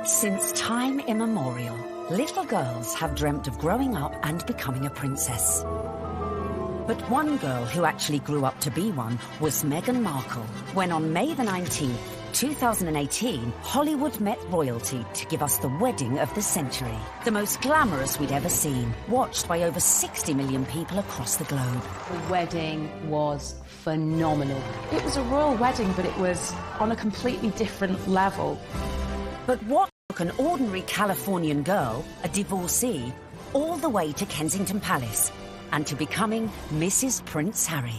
Since time immemorial, little girls have dreamt of growing up and becoming a princess. But one girl who actually grew up to be one was Meghan Markle, when on May the 19th, 2018, Hollywood met royalty to give us the wedding of the century. The most glamorous we'd ever seen, watched by over 60 million people across the globe. The wedding was phenomenal. It was a royal wedding, but it was on a completely different level. But what took an ordinary Californian girl, a divorcee, all the way to Kensington Palace and to becoming Mrs. Prince Harry?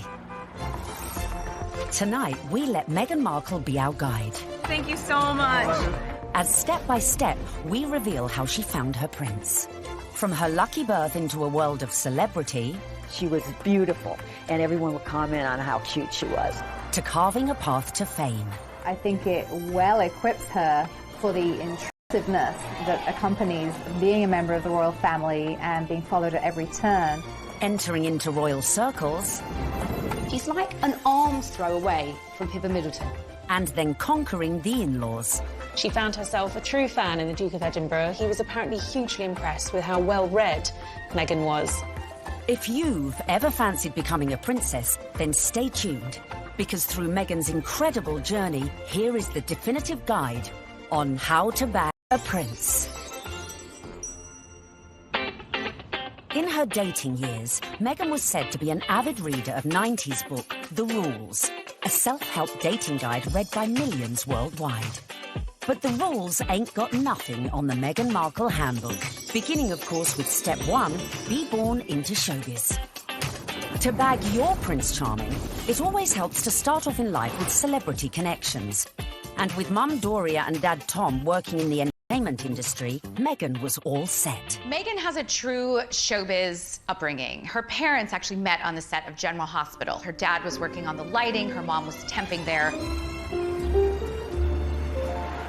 Tonight, we let Meghan Markle be our guide. Thank you so much. As step by step, we reveal how she found her prince. From her lucky birth into a world of celebrity... She was beautiful, and everyone would comment on how cute she was. ...to carving a path to fame. I think it well equips her for the intrusiveness that accompanies being a member of the royal family and being followed at every turn. Entering into royal circles... She's like an arm's throw away from Pippa Middleton. And then conquering the in-laws. She found herself a true fan in the Duke of Edinburgh. He was apparently hugely impressed with how well-read Meghan was. If you've ever fancied becoming a princess, then stay tuned. Because through Meghan's incredible journey, here is the definitive guide on how to bag a prince. In her dating years, Meghan was said to be an avid reader of 90s book, The Rules, a self-help dating guide read by millions worldwide. But the rules ain't got nothing on the Meghan Markle handbook, beginning, of course, with step 1, be born into showbiz. To bag your Prince Charming, it always helps to start off in life with celebrity connections. And with Mum Doria and Dad Tom working in the entertainment industry, Meghan was all set. Meghan has a true showbiz upbringing. Her parents actually met on the set of General Hospital. Her dad was working on the lighting, her mom was temping there.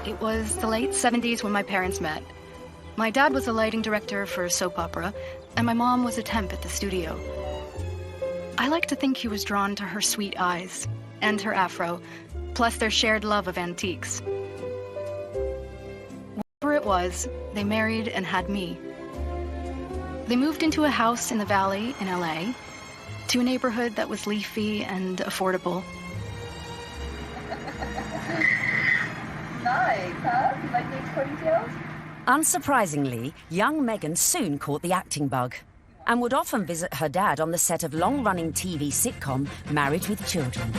It was the late 70s when my parents met. My dad was a lighting director for a soap opera, and my mom was a temp at the studio. I like to think he was drawn to her sweet eyes and her afro, plus their shared love of antiques. Whatever it was, they married and had me. They moved into a house in the Valley in LA, to a neighborhood that was leafy and affordable. Nice, huh? You like the extra details? Unsurprisingly, young Meghan soon caught the acting bug and would often visit her dad on the set of long-running TV sitcom Married with Children.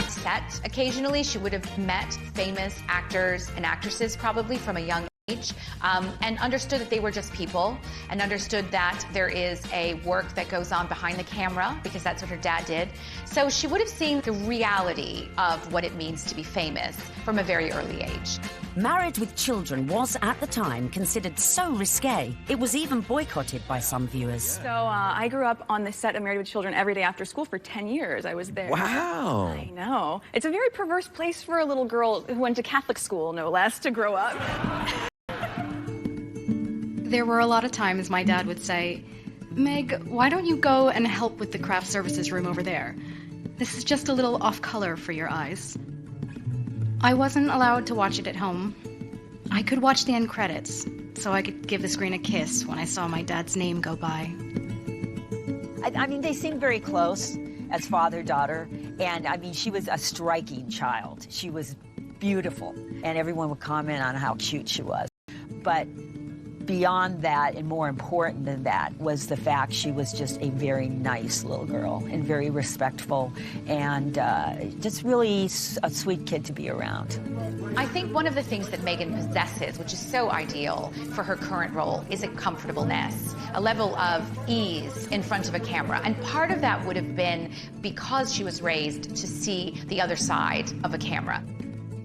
Set occasionally, she would have met famous actors and actresses probably from a young age, and understood that they were just people, and understood that there is a work that goes on behind the camera, because that's what her dad did. So she would have seen the reality of what it means to be famous from a very early age. Married with Children was, at the time, considered so risque, it was even boycotted by some viewers. So I grew up on the set of Married with Children every day after school for 10 years. I was there. Wow. I know. It's a very perverse place for a little girl who went to Catholic school, no less, to grow up. There were a lot of times my dad would say, Meg, why don't you go and help with the craft services room over there? This is just a little off-color for your eyes. I wasn't allowed to watch it at home. I could watch the end credits, so I could give the screen a kiss when I saw my dad's name go by. I mean, they seemed very close as father-daughter, and I mean, she was a striking child. She was beautiful, and everyone would comment on how cute she was. But beyond that, and more important than that, was the fact she was just a very nice little girl and very respectful, and just really a sweet kid to be around. I think one of the things that Meghan possesses, which is so ideal for her current role, is a comfortableness, a level of ease in front of a camera. And part of that would have been because she was raised to see the other side of a camera.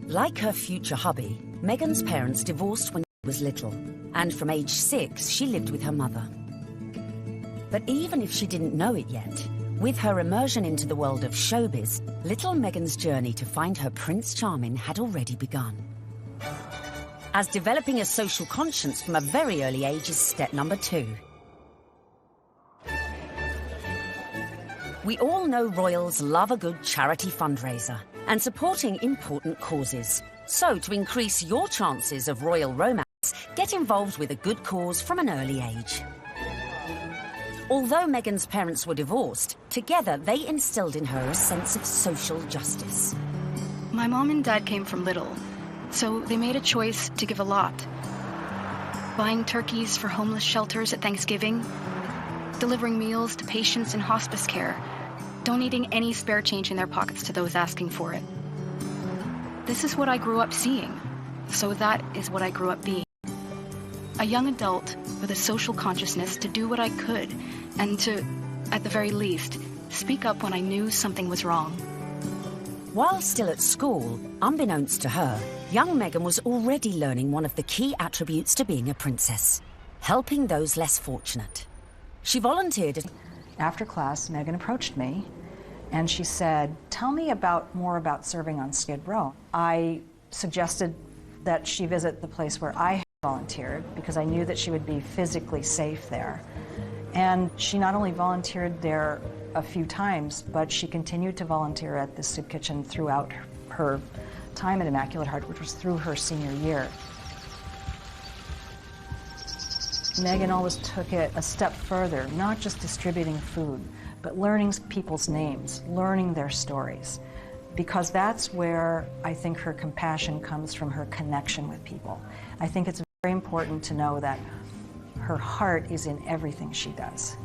Like her future hubby, Meghan's parents divorced when she was little, and from age 6, she lived with her mother. But even if she didn't know it yet, with her immersion into the world of showbiz, little Meghan's journey to find her Prince Charming had already begun. As developing a social conscience from a very early age is step number 2. We all know royals love a good charity fundraiser and supporting important causes. So to increase your chances of royal romance, get involved with a good cause from an early age. Although Meghan's parents were divorced, together they instilled in her a sense of social justice. My mom and dad came from little, so they made a choice to give a lot. Buying turkeys for homeless shelters at Thanksgiving, delivering meals to patients in hospice care, donating any spare change in their pockets to those asking for it. This is what I grew up seeing, so that is what I grew up being. A young adult with a social consciousness to do what I could and to, at the very least, speak up when I knew something was wrong. While still at school, unbeknownst to her, young Meghan was already learning one of the key attributes to being a princess: helping those less fortunate. She volunteered. After class, Meghan approached me and she said, "Tell me more about serving on Skid Row." I suggested that she visit the place where I volunteered because I knew that she would be physically safe there. And she not only volunteered there a few times, but she continued to volunteer at the soup kitchen throughout her time at Immaculate Heart, which was through her senior year. Meghan always took it a step further, not just distributing food, but learning people's names, learning their stories, because that's where I think her compassion comes from, her connection with people. I think it's very important to know that her heart is in everything she does.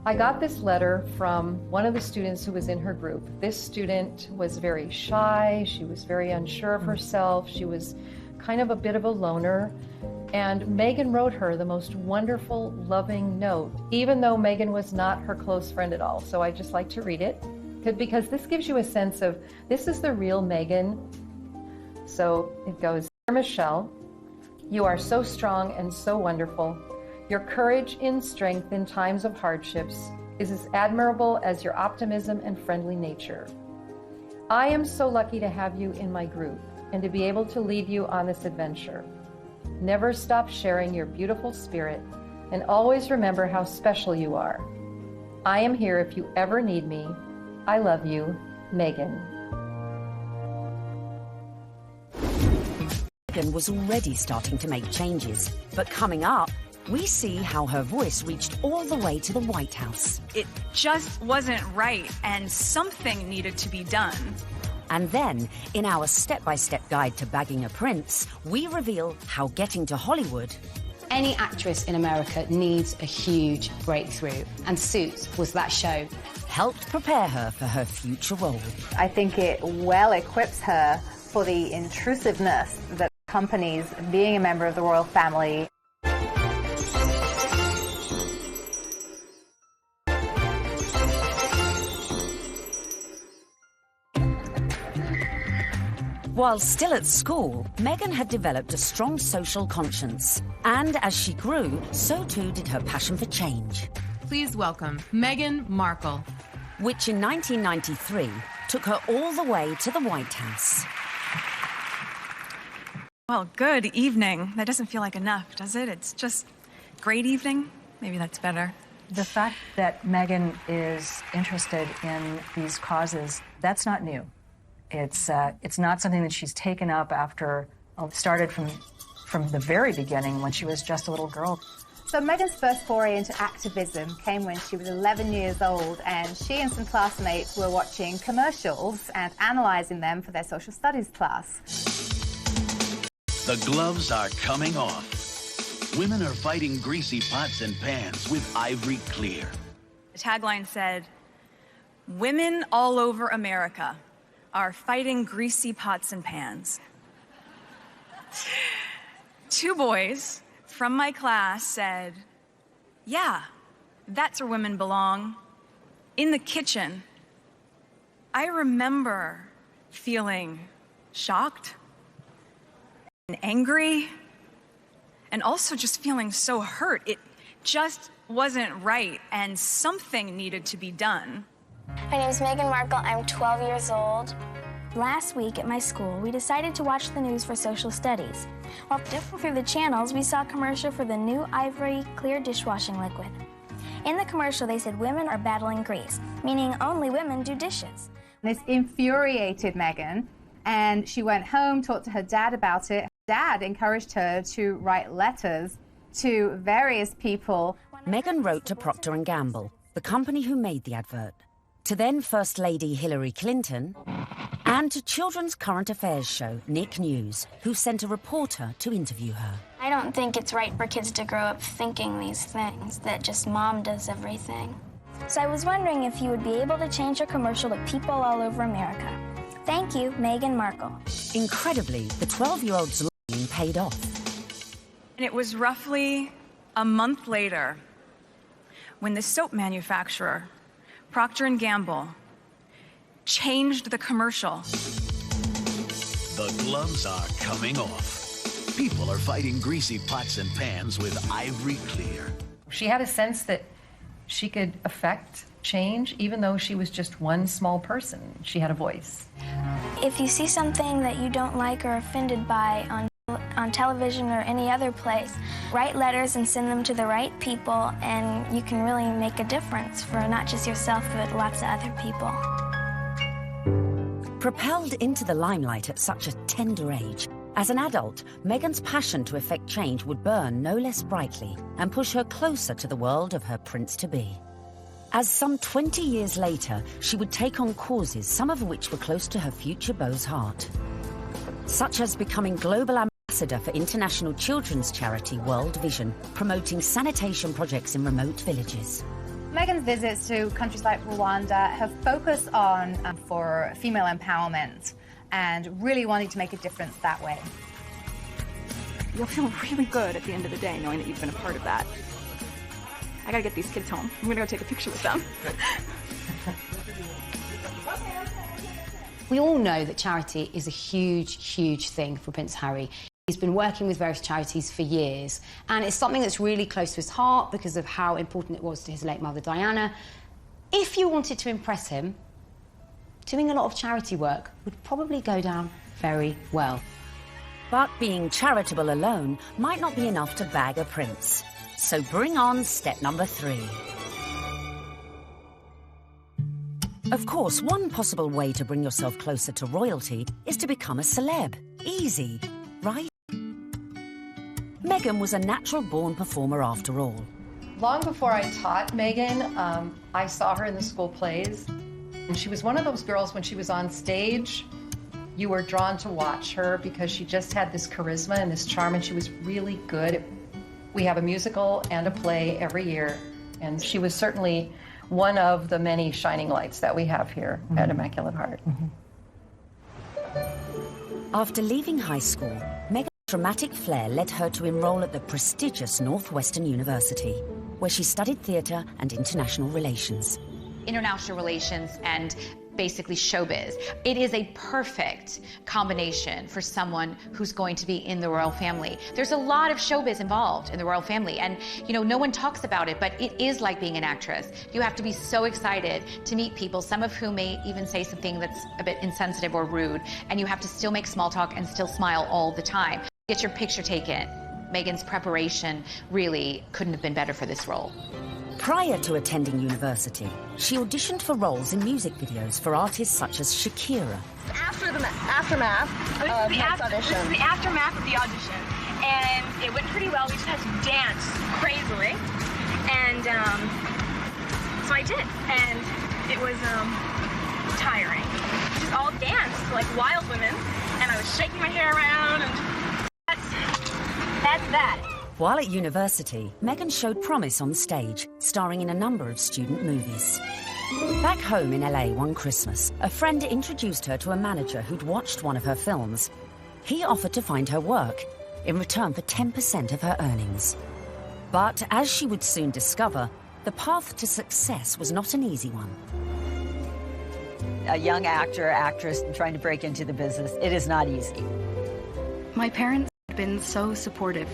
I got this letter from one of the students who was in her group. This student was very shy, she was very unsure of herself, she was kind of a bit of a loner, and Meghan wrote her the most wonderful, loving note, even though Meghan was not her close friend at all. So I just like to read it, because this gives you a sense of, this is the real Meghan. So it goes, "Dear Michelle, you are so strong and so wonderful. Your courage and strength in times of hardships is as admirable as your optimism and friendly nature. I am so lucky to have you in my group and to be able to lead you on this adventure. Never stop sharing your beautiful spirit and always remember how special you are. I am here if you ever need me. I love you, Meghan." Meghan was already starting to make changes, but coming up, we see how her voice reached all the way to the White House. It just wasn't right, and something needed to be done. And then, in our step-by-step guide to bagging a prince, we reveal how getting to Hollywood... Any actress in America needs a huge breakthrough, and Suits was that show. ...helped prepare her for her future role. I think it well equips her for the intrusiveness that accompanies being a member of the royal family. While still at school, Meghan had developed a strong social conscience. And as she grew, so too did her passion for change. Please welcome Meghan Markle. Which in 1993 took her all the way to the White House. Well, good evening. That doesn't feel like enough, does it? It's just great evening. Maybe that's better. The fact that Meghan is interested in these causes, that's not new. It's not something that she's taken up after, started from the very beginning when she was just a little girl. So Meghan's first foray into activism came when she was 11 years old, and she and some classmates were watching commercials and analysing them for their social studies class. The gloves are coming off. Women are fighting greasy pots and pans with Ivory Clear. The tagline said, "Women all over America are fighting greasy pots and pans." Two boys from my class said, "Yeah, that's where women belong, in the kitchen." I remember feeling shocked and angry, and also just feeling so hurt. It just wasn't right, and something needed to be done. My name is Meghan Markle. I'm 12 years old. Last week at my school, we decided to watch the news for social studies. While flipping through the channels, we saw a commercial for the new Ivory Clear dishwashing liquid. In the commercial, they said women are battling grease, meaning only women do dishes. This infuriated Meghan, and she went home, talked to her dad about it. Dad encouraged her to write letters to various people. Meghan wrote to Procter & Gamble, the company who made the advert, to then First Lady Hillary Clinton, and to children's current affairs show Nick News, who sent a reporter to interview her. I don't think it's right for kids to grow up thinking these things, that just mom does everything. So I was wondering if you would be able to change your commercial to people all over America. Thank you, Meghan Markle. Incredibly, the 12-year-old's lobbying paid off. And it was roughly a month later when the soap manufacturer, Procter & Gamble, changed the commercial. The gloves are coming off. People are fighting greasy pots and pans with ivory clear. She had a sense that she could affect change, even though she was just one small person. She had a voice. If you see something that you don't like or are offended by on television or any other place, write letters and send them to the right people, and you can really make a difference for not just yourself, but lots of other people. Propelled into the limelight at such a tender age, as an adult, Meghan's passion to effect change would burn no less brightly and push her closer to the world of her prince-to-be. As some 20 years later, she would take on causes, some of which were close to her future beau's heart, such as becoming global ambassador for international children's charity World Vision, promoting sanitation projects in remote villages. Meghan's visits to countries like Rwanda have focused on for female empowerment and really wanting to make a difference that way. You'll feel really good at the end of the day knowing that you've been a part of that. I gotta get these kids home. I'm gonna go take a picture with them. We all know that charity is a huge, huge thing for Prince Harry. He's been working with various charities for years, and it's something that's really close to his heart because of how important it was to his late mother, Diana. If you wanted to impress him, doing a lot of charity work would probably go down very well. But being charitable alone might not be enough to bag a prince. So bring on step number 3. Of course, one possible way to bring yourself closer to royalty is to become a celeb. Easy, right? Meghan was a natural-born performer after all. Long before I taught Meghan, I saw her in the school plays. And she was one of those girls, when she was on stage, you were drawn to watch her because she just had this charisma and this charm, and she was really good. We have a musical and a play every year, and she was certainly one of the many shining lights that we have here at Immaculate Heart. After leaving high school, Meghan's dramatic flair led her to enroll at the prestigious Northwestern University, where she studied theatre and international relations. International relations and basically showbiz. It is a perfect combination for someone who's going to be in the royal family. There's a lot of showbiz involved in the royal family, and you know, no one talks about it, but it is like being an actress. You have to be so excited to meet people, some of whom may even say something that's a bit insensitive or rude, and you have to still make small talk and still smile all the time. Get your picture taken. Meghan's preparation really couldn't have been better for this role. Prior to attending university, she auditioned for roles in music videos for artists such as Shakira. After the aftermath of the audition. This is the aftermath of the audition, and it went pretty well. We just had to dance crazily, and so I did, and it was tiring. We just all danced like wild women, and I was shaking my hair around, and that's that. While at university, Meghan showed promise on stage, starring in a number of student movies. Back home in LA one Christmas, a friend introduced her to a manager who'd watched one of her films. He offered to find her work, in return for 10% of her earnings. But as she would soon discover, the path to success was not an easy one. A young actor, actress trying to break into the business, it is not easy. My parents have been so supportive,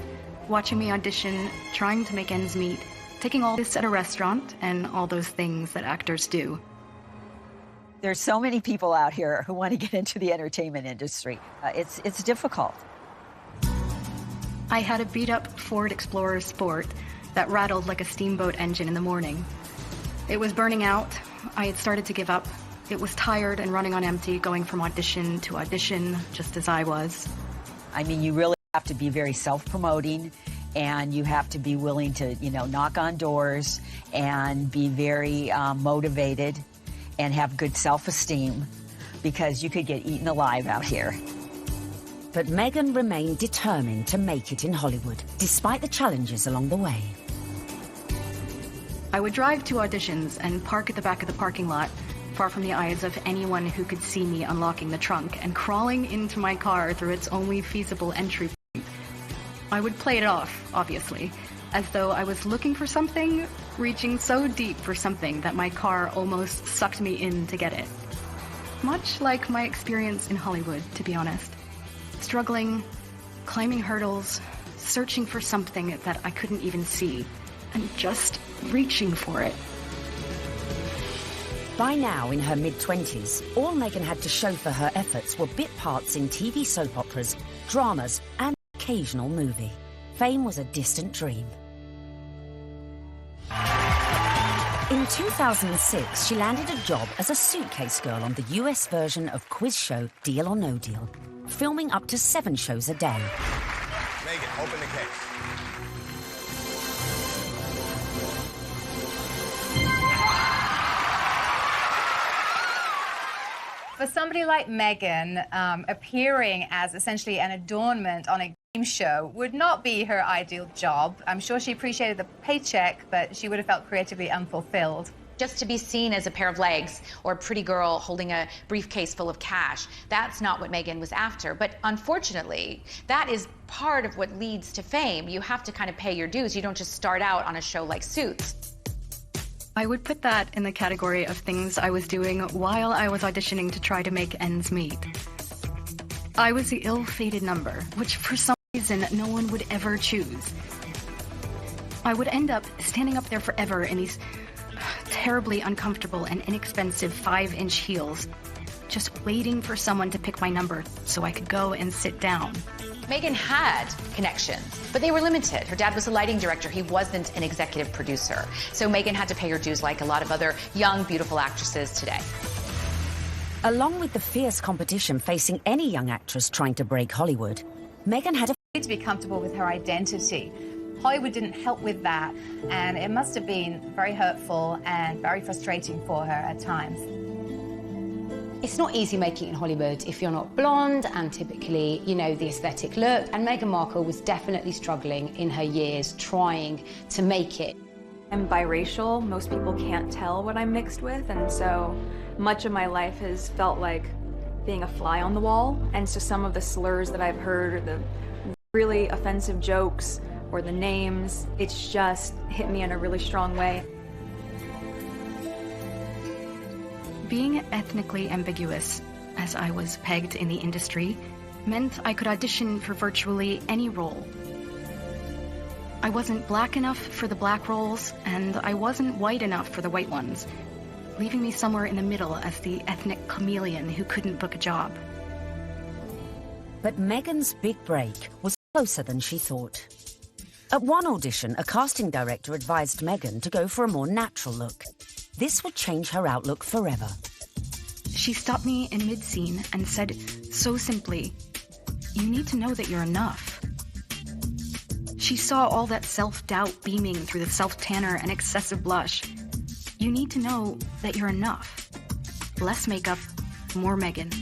watching me audition, trying to make ends meet, taking all this at a restaurant, and all those things that actors do. There's so many people out here who want to get into the entertainment industry. It's difficult. I had a beat-up Ford Explorer Sport that rattled like a steamboat engine in the morning. It was burning out. I had started to give up. It was tired and running on empty, going from audition to audition, just as I was. I mean, you really have to be very self-promoting, and you have to be willing to, you know, knock on doors and be very motivated and have good self-esteem, because you could get eaten alive out here. But Meghan remained determined to make it in Hollywood, despite the challenges along the way. I would drive to auditions and park at the back of the parking lot, far from the eyes of anyone who could see me unlocking the trunk and crawling into my car through its only feasible entry point. I would play it off, obviously, as though I was looking for something, reaching so deep for something that my car almost sucked me in to get it. Much like my experience in Hollywood, to be honest. Struggling, climbing hurdles, searching for something that I couldn't even see, and just reaching for it. By now, in her mid-20s, all Meghan had to show for her efforts were bit parts in TV soap operas, dramas, and an occasional movie. Fame was a distant dream. In 2006, she landed a job as a suitcase girl on the US version of quiz show Deal or No Deal, filming up to 7 shows a day. Meghan, open the case. For somebody like Meghan, appearing as essentially an adornment on a game show would not be her ideal job. I'm sure she appreciated the paycheck, but she would have felt creatively unfulfilled. Just to be seen as a pair of legs or a pretty girl holding a briefcase full of cash, that's not what Meghan was after. But unfortunately, that is part of what leads to fame. You have to kind of pay your dues. You don't just start out on a show like Suits. I would put that in the category of things I was doing while I was auditioning to try to make ends meet. I was the ill-fated number, which for some reason no one would ever choose. I would end up standing up there forever in these terribly uncomfortable and inexpensive 5-inch heels, just waiting for someone to pick my number so I could go and sit down. Meghan had connections, but they were limited. Her dad was a lighting director. He wasn't an executive producer. So Meghan had to pay her dues like a lot of other young, beautiful actresses today. Along with the fierce competition facing any young actress trying to break Hollywood, Meghan had to be comfortable with her identity. Hollywood didn't help with that, and it must have been very hurtful and very frustrating for her at times. It's not easy making it in Hollywood if you're not blonde and typically, you know, the aesthetic look. And Meghan Markle was definitely struggling in her years trying to make it. I'm biracial. Most people can't tell what I'm mixed with, and so much of my life has felt like being a fly on the wall. And so some of the slurs that I've heard, or the really offensive jokes, or the names, it's just hit me in a really strong way. Being ethnically ambiguous, as I was pegged in the industry, meant I could audition for virtually any role. I wasn't black enough for the black roles, and I wasn't white enough for the white ones, leaving me somewhere in the middle as the ethnic chameleon who couldn't book a job. But Meghan's big break was closer than she thought. At one audition, a casting director advised Meghan to go for a more natural look. This would change her outlook forever. She stopped me in mid-scene and said so simply, "You need to know that you're enough." She saw all that self-doubt beaming through the self-tanner and excessive blush. You need to know that you're enough. Less makeup, more Meghan.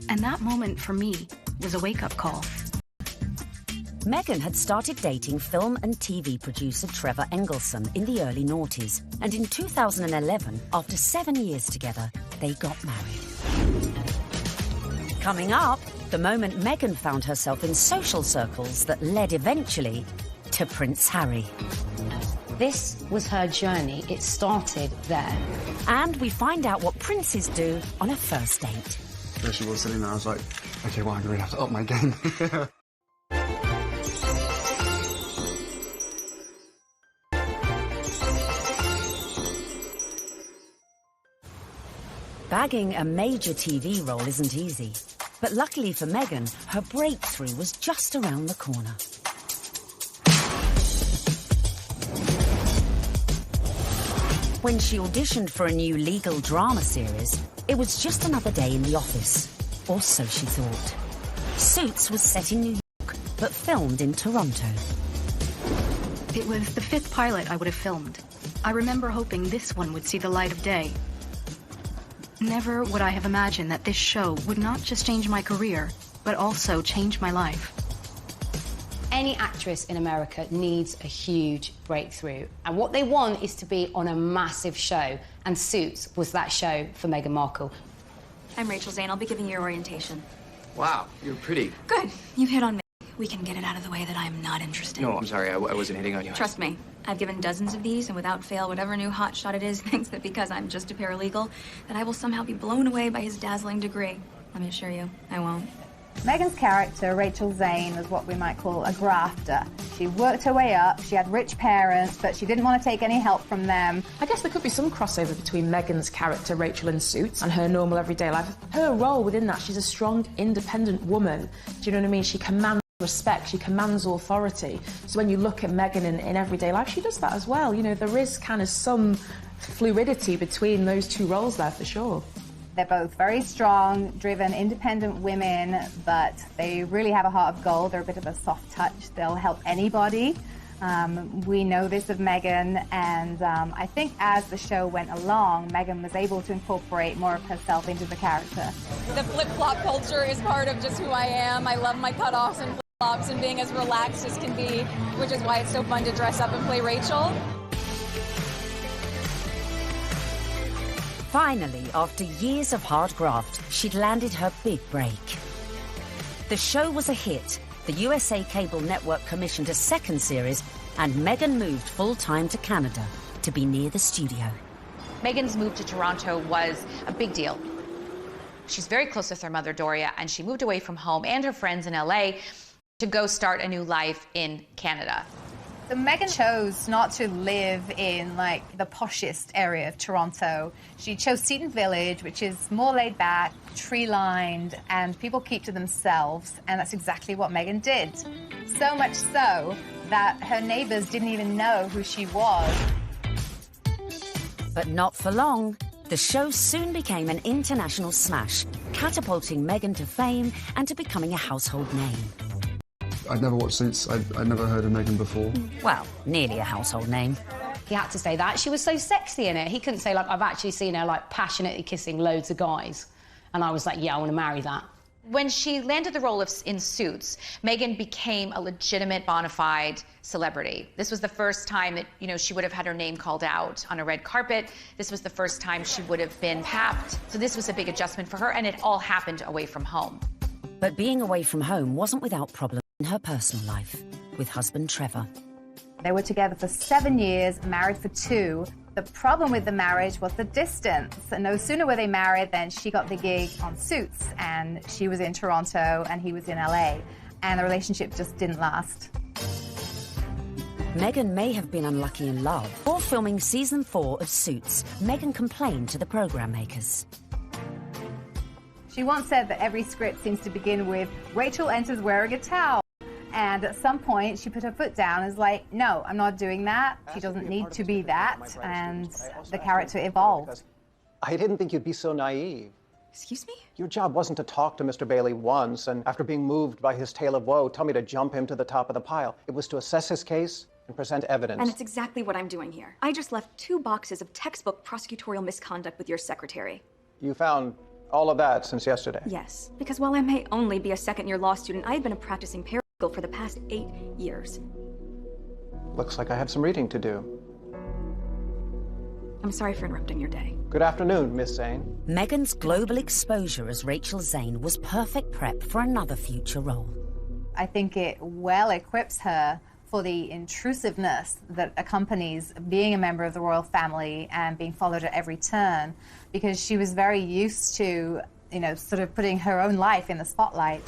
And that moment for me was a wake-up call. Meghan had started dating film and TV producer Trevor Engelson in the early noughties, and in 2011, after 7 years together, they got married. Coming up, the moment Meghan found herself in social circles that led eventually to Prince Harry. This was her journey. It started there. And we find out what princes do on a first date. There she was sitting there. I was like, okay, well, I'm going to have to up my game. Bagging a major TV role isn't easy, but luckily for Meghan, her breakthrough was just around the corner. When she auditioned for a new legal drama series, it was just another day in the office, or so she thought. Suits was set in New York. but filmed in Toronto. It was the 5th pilot I would have filmed. I remember hoping this one would see the light of day. Never would I have imagined that this show would not just change my career, but also change my life. Any actress in America needs a huge breakthrough, and what they want is to be on a massive show, and Suits was that show for Meghan Markle. I'm Rachel Zane. I'll be giving your orientation. Wow, you're pretty. Good. You've hit on me. We can get it out of the way that I'm not interested. No, I'm sorry, I wasn't hitting on you. Trust me, I've given dozens of these, and without fail, whatever new hotshot it is thinks that because I'm just a paralegal, that I will somehow be blown away by his dazzling degree. Let me assure you, I won't. Meghan's character, Rachel Zane, was what we might call a grafter. She worked her way up, she had rich parents, but she didn't want to take any help from them. I guess there could be some crossover between Meghan's character, Rachel in Suits, and her normal everyday life. Her role within that, she's a strong, independent woman. Do you know what I mean? She commands respect, she commands authority. So when you look at Meghan in everyday life, she does that as well. You know, there is kind of some fluidity between those two roles there, for sure. They're both very strong, driven, independent women, but they really have a heart of gold. They're a bit of a soft touch. They'll help anybody. We know this of Meghan, and I think as the show went along, Meghan was able to incorporate more of herself into the character. The flip-flop culture is part of just who I am. I love my cutoffs and flip-flops and being as relaxed as can be, which is why it's so fun to dress up and play Rachel. Finally, after years of hard graft, she'd landed her big break. The show was a hit. The USA Cable Network commissioned a second series, and Meghan moved full-time to Canada to be near the studio. Meghan's move to Toronto was a big deal. She's very close with her mother, Doria, and she moved away from home and her friends in LA to go start a new life in Canada. So Meghan chose not to live in, like, the poshest area of Toronto. She chose Seton Village, which is more laid back, tree-lined, and people keep to themselves, and that's exactly what Meghan did. So much so that her neighbors didn't even know who she was. But not for long. The show soon became an international smash, catapulting Meghan to fame and to becoming a household name. I'd never watched Suits. I'd never heard of Meghan before. Well, nearly a household name. He had to say that. She was so sexy in it. He couldn't say, like, I've actually seen her, like, passionately kissing loads of guys. And I was like, yeah, I want to marry that. When she landed the role in Suits, Meghan became a legitimate, bona fide celebrity. This was the first time that, you know, she would have had her name called out on a red carpet. This was the first time she would have been tapped. So this was a big adjustment for her, and it all happened away from home. But being away from home wasn't without problems in her personal life, with husband Trevor. They were together for 7 years, married for 2. The problem with the marriage was the distance. And no sooner were they married than she got the gig on Suits, and she was in Toronto and he was in LA. And the relationship just didn't last. Meghan may have been unlucky in love. Before filming season 4 of Suits, Meghan complained to the program makers. She once said that every script seems to begin with, Rachel enters wearing a towel. And at some point, she put her foot down and was like, no, I'm not doing that. She doesn't need to be that. And the character evolved. I didn't think you'd be so naive. Excuse me? Your job wasn't to talk to Mr. Bailey once, and after being moved by his tale of woe, tell me to jump him to the top of the pile. It was to assess his case and present evidence. And it's exactly what I'm doing here. I just left 2 boxes of textbook prosecutorial misconduct with your secretary. You found all of that since yesterday? Yes, because while I may only be a second-year law student, I've been a practicing paralegal for the past 8 years. Looks like I have some reading to do. I'm sorry for interrupting your day. Good afternoon, Miss Zane. Meghan's global exposure as Rachel Zane was perfect prep for another future role. I think it well equips her for the intrusiveness that accompanies being a member of the royal family and being followed at every turn, because she was very used to, you know, sort of putting her own life in the spotlight.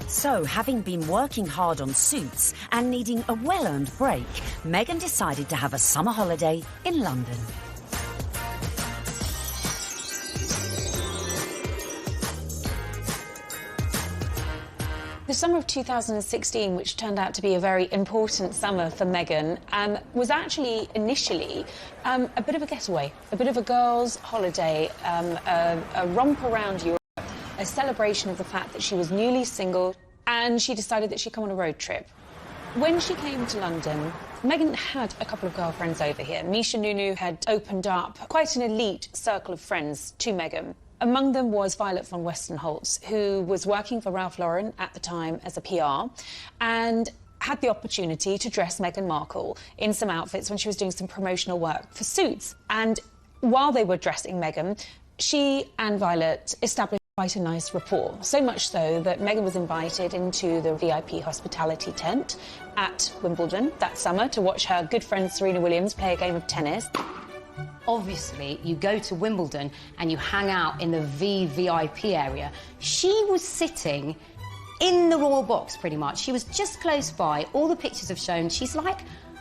So, having been working hard on Suits and needing a well-earned break, Meghan decided to have a summer holiday in London. The summer of 2016, which turned out to be a very important summer for Meghan, was actually initially a bit of a getaway, a bit of a girls' holiday, a romp around Europe. a celebration of the fact that she was newly single, and she decided that she'd come on a road trip. When she came to London, Meghan had a couple of girlfriends over here. Misha Nunu had opened up quite an elite circle of friends to Meghan. Among them was Violet von Westenholz, who was working for Ralph Lauren at the time as a PR, and had the opportunity to dress Meghan Markle in some outfits when she was doing some promotional work for Suits. And while they were dressing Meghan, she and Violet established quite a nice rapport, so much so that Meghan was invited into the VIP hospitality tent at Wimbledon that summer to watch her good friend Serena Williams play a game of tennis. Obviously, you go to Wimbledon and you hang out in the VVIP area. She was sitting in the royal box, pretty much. She was just close by. All the pictures have shown she's like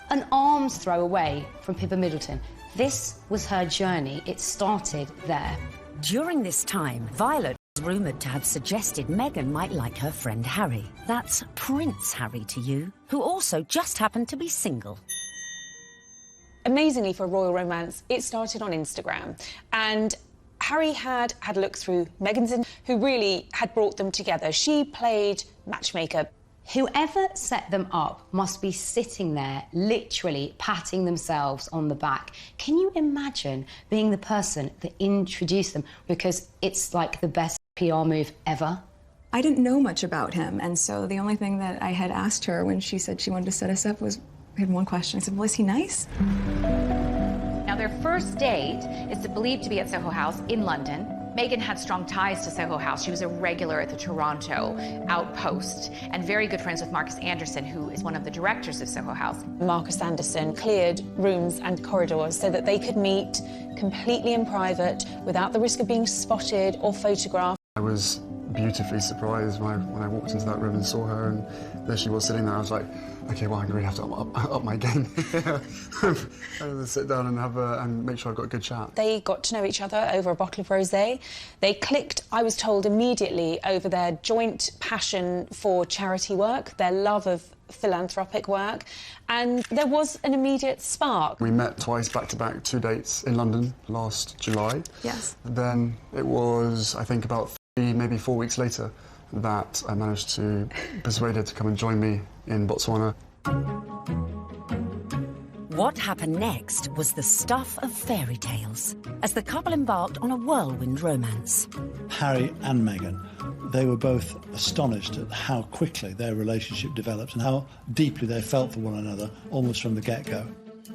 an arm's throw away from Pippa Middleton. This was her journey. It started there. During this time, Violet was rumoured to have suggested Meghan might like her friend Harry. That's Prince Harry to you, who also just happened to be single. Amazingly, for a royal romance, it started on Instagram. And Harry had a look through Meghan's, who really had brought them together. She played matchmaker. Whoever set them up must be sitting there, literally patting themselves on the back. Can you imagine being the person that introduced them? Because it's like the best PR move ever. I didn't know much about him, and so the only thing that I had asked her when she said she wanted to set us up was, we had one question. I said, well, is he nice? Now, their first date is believed to be at Soho House in London. Meghan had strong ties to Soho House. She was a regular at the Toronto outpost and very good friends with Marcus Anderson, who is one of the directors of Soho House. Marcus Anderson cleared rooms and corridors so that they could meet completely in private without the risk of being spotted or photographed. I was beautifully surprised when I walked into that room and saw her, and there she was sitting there. I was like, okay, well, I'm going to have to up my game. I'm going to sit down and and make sure I've got a good chat. They got to know each other over a bottle of rosé. They clicked, I was told, immediately over their joint passion for charity work, their love of philanthropic work, and there was an immediate spark. We met twice, back-to-back, 2 dates in London last July. Yes. Then it was, I think, about maybe 4 weeks later that I managed to persuade her to come and join me in Botswana. What happened next was the stuff of fairy tales, as the couple embarked on a whirlwind romance. Harry and Meghan, they were both astonished at how quickly their relationship developed and how deeply they felt for one another, almost from the get-go.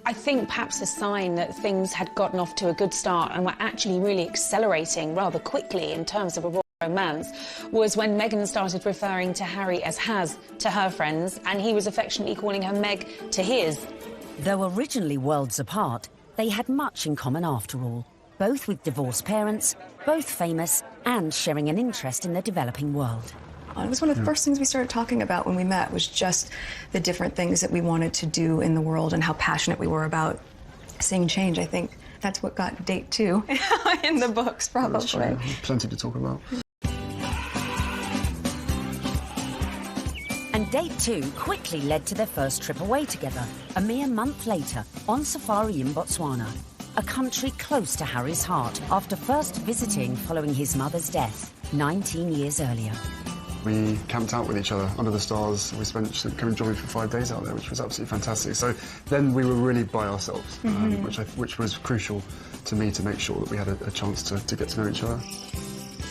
I think perhaps a sign that things had gotten off to a good start and were actually really accelerating rather quickly in terms of a royal romance was when Meghan started referring to Harry as Has to her friends, and he was affectionately calling her Meg to his. Though originally worlds apart, they had much in common after all, both with divorced parents, both famous, and sharing an interest in the developing world. It was one of the first things we started talking about when we met, was just the different things that we wanted to do in the world and how passionate we were about seeing change. I think that's what got date 2 in the books, probably. Plenty to talk about. And date 2 quickly led to their first trip away together, a mere month later, on safari in Botswana, a country close to Harry's heart, after first visiting following his mother's death 19 years earlier. We camped out with each other under the stars. We spent, she came and joined me for 5 days out there, which was absolutely fantastic. So then we were really by ourselves, which was crucial to me to make sure that we had a chance to get to know each other.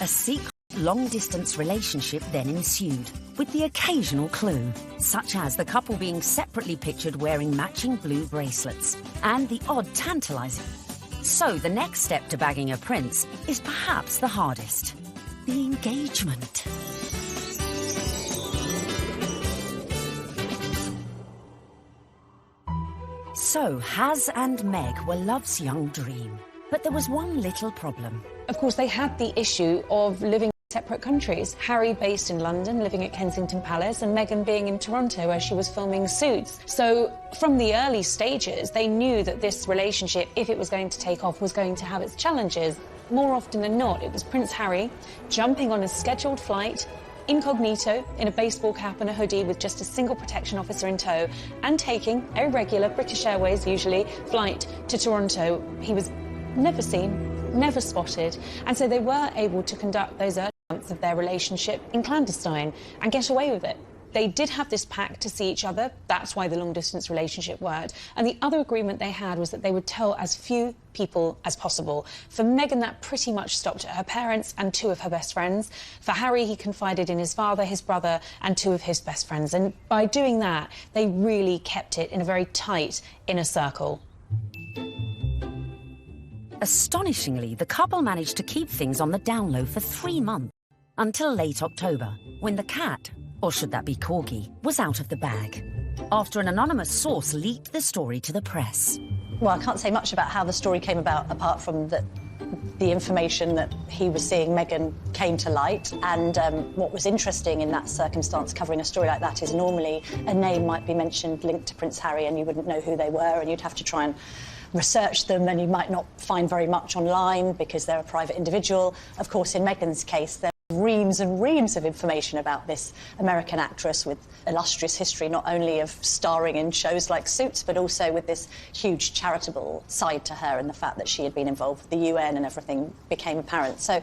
A secret long-distance relationship then ensued, with the occasional clue, such as the couple being separately pictured wearing matching blue bracelets, and the odd tantalising. So the next step to bagging a prince is perhaps the hardest: the engagement. So Has and Meg were love's young dream, but there was one little problem. Of course, they had the issue of living in separate countries. Harry based in London, living at Kensington Palace, and Meghan being in Toronto, where she was filming Suits. So from the early stages, they knew that this relationship, if it was going to take off, was going to have its challenges. More often than not, it was Prince Harry jumping on a scheduled flight, incognito, in a baseball cap and a hoodie with just a single protection officer in tow, and taking a regular British Airways, usually, flight to Toronto. He was never seen, never spotted, and so they were able to conduct those early moments of their relationship in clandestine and get away with it. They did have this pact to see each other. That's why the long-distance relationship worked. And the other agreement they had was that they would tell as few people as possible. For Meghan, that pretty much stopped at her parents and 2 of her best friends. For Harry, he confided in his father, his brother, and 2 of his best friends. And by doing that, they really kept it in a very tight inner circle. Astonishingly, the couple managed to keep things on the down low for 3 months, until late October, when the cat, or should that be corgi, was out of the bag, after an anonymous source leaked the story to the press. Well, I can't say much about how the story came about, apart from that the information that he was seeing Meghan came to light. And what was interesting in that circumstance, covering a story like that, is normally a name might be mentioned linked to Prince Harry and you wouldn't know who they were, and you'd have to try and research them, and you might not find very much online because they're a private individual. Of course, in Meghan's case, there's reams and reams of information about this American actress with illustrious history, not only of starring in shows like Suits, but also with this huge charitable side to her, and the fact that she had been involved with the UN and everything became apparent. So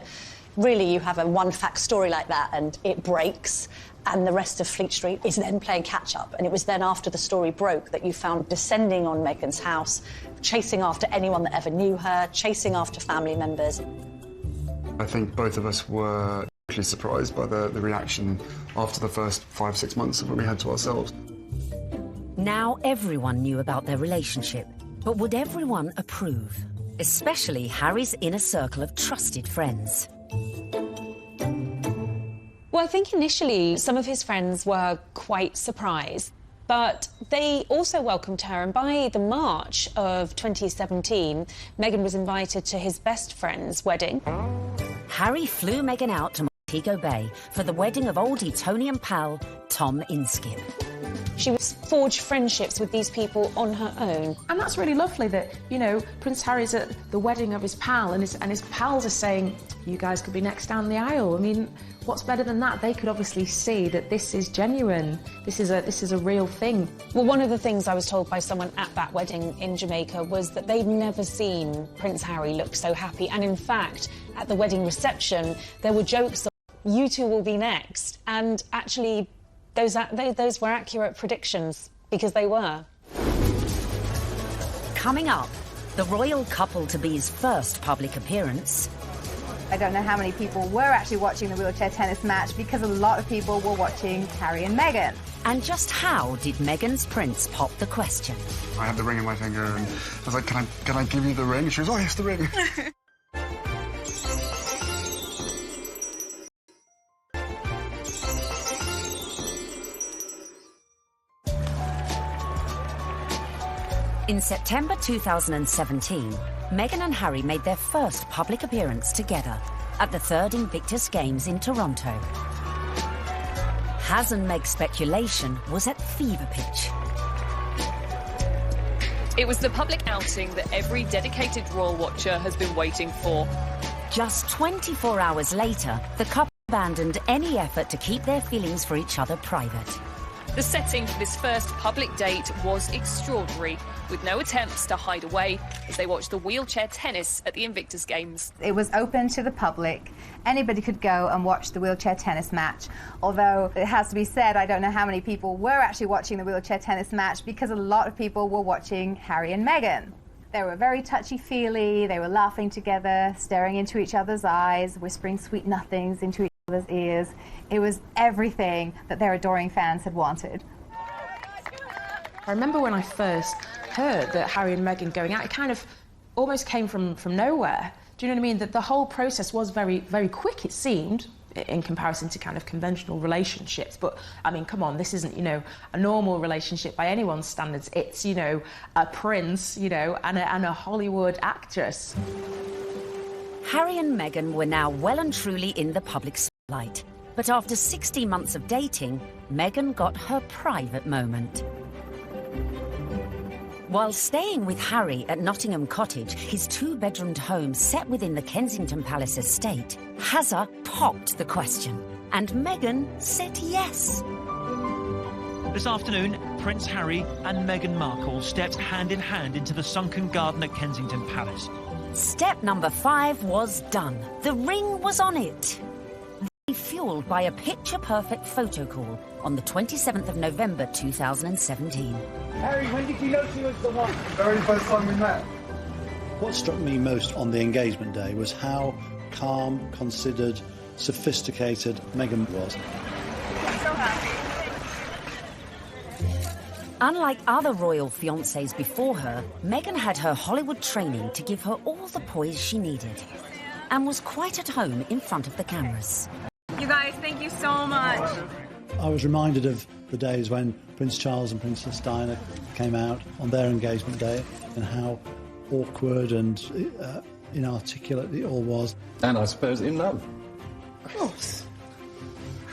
really, you have a one-fact story like that and it breaks, and the rest of Fleet Street is then playing catch-up. And it was then after the story broke that you found descending on Meghan's house, chasing after anyone that ever knew her, chasing after family members. I think both of us were actually surprised by the reaction after the first 5-6 months of what we had to ourselves. Now everyone knew about their relationship, but would everyone approve? Especially Harry's inner circle of trusted friends. Well, I think initially some of his friends were quite surprised, but they also welcomed her, and by the March of 2017, Meghan was invited to his best friend's wedding. Harry flew Meghan out to Montego Bay for the wedding of old Etonian pal Tom Inskip. She would forge friendships with these people on her own. And that's really lovely that, you know, Prince Harry's at the wedding of his pal and his pals are saying, you guys could be next down the aisle. I mean, what's better than that? They could obviously see that this is genuine. This is a real thing. Well, one of the things I was told by someone at that wedding in Jamaica was that they'd never seen Prince Harry look so happy. And in fact, at the wedding reception, there were jokes of, you two will be next. And actually, those were accurate predictions, because they were. Coming up, the royal couple-to-be's first public appearance. I don't know how many people were actually watching the wheelchair tennis match, because a lot of people were watching Harry and Meghan. And just how did Meghan's prince pop the question? I had the ring in my finger and I was like, can I give you the ring? And she was, oh, yes, the ring. In September 2017, Meghan and Harry made their first public appearance together at the 3rd Invictus Games in Toronto. Haz and Meg's speculation was at fever pitch. It was the public outing that every dedicated royal watcher has been waiting for. Just 24 hours later, the couple abandoned any effort to keep their feelings for each other private. The setting for this first public date was extraordinary, with no attempts to hide away as they watched the wheelchair tennis at the Invictus Games. It was open to the public. Anybody could go and watch the wheelchair tennis match. Although it has to be said, I don't know how many people were actually watching the wheelchair tennis match, because a lot of people were watching Harry and Meghan. They were very touchy-feely, they were laughing together, staring into each other's eyes, whispering sweet nothings into each other's ears. It was everything that their adoring fans had wanted. I remember when I first heard that Harry and Meghan going out, it kind of almost came from nowhere. Do you know what I mean? That the whole process was very, very quick, it seemed, in comparison to kind of conventional relationships. But, I mean, come on, this isn't, you know, a normal relationship by anyone's standards. It's, you know, a prince, you know, and a Hollywood actress. Harry and Meghan were now well and truly in the public spotlight. But after 16 months of dating, Meghan got her private moment. While staying with Harry at Nottingham Cottage, his 2-bedroomed home set within the Kensington Palace estate, Hazza popped the question, and Meghan said yes. This afternoon, Prince Harry and Meghan Markle stepped hand in hand into the sunken garden at Kensington Palace. Step number 5 was done. The ring was on it. The fooled by a picture-perfect photo call on the 27th of November 2017. Harry, when did you know she was the one? The very first time we met. What struck me most on the engagement day was how calm, considered, sophisticated Meghan was. I'm so happy. Unlike other royal fiancés before her, Meghan had her Hollywood training to give her all the poise she needed and was quite at home in front of the cameras. You guys, thank you so much. I was reminded of the days when Prince Charles and Princess Diana came out on their engagement day and how awkward and inarticulate it all was. And I suppose in love. Of course.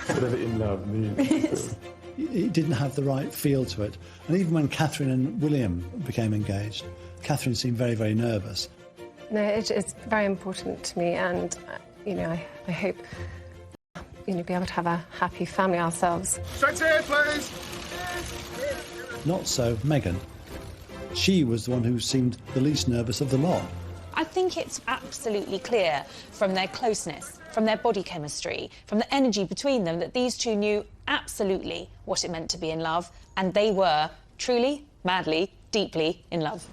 Whatever in love means. It didn't have the right feel to it. And even when Catherine and William became engaged, Catherine seemed very, very nervous. No, it's very important to me, and, I hope, be able to have a happy family ourselves. Straight here, please. Not so Meghan. She was the one who seemed the least nervous of the lot. I think it's absolutely clear from their closeness, from their body chemistry, from the energy between them, that these two knew absolutely what it meant to be in love, and they were truly, madly, deeply in love.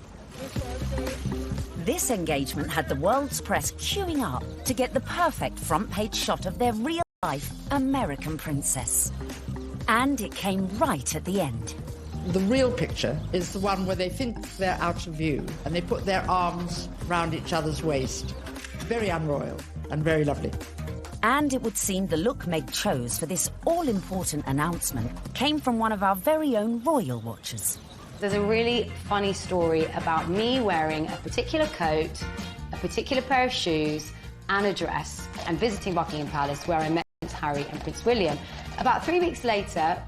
This engagement had the world's press queuing up to get the perfect front-page shot of their real-life American princess. And it came right at the end. The real picture is the one where they think they're out of view and they put their arms round each other's waist. Very unroyal and very lovely. And it would seem the look Meg chose for this all-important announcement came from one of our very own royal watchers. There's a really funny story about me wearing a particular coat, a particular pair of shoes and a dress and visiting Buckingham Palace, where I met Prince Harry and Prince William. About 3 weeks later,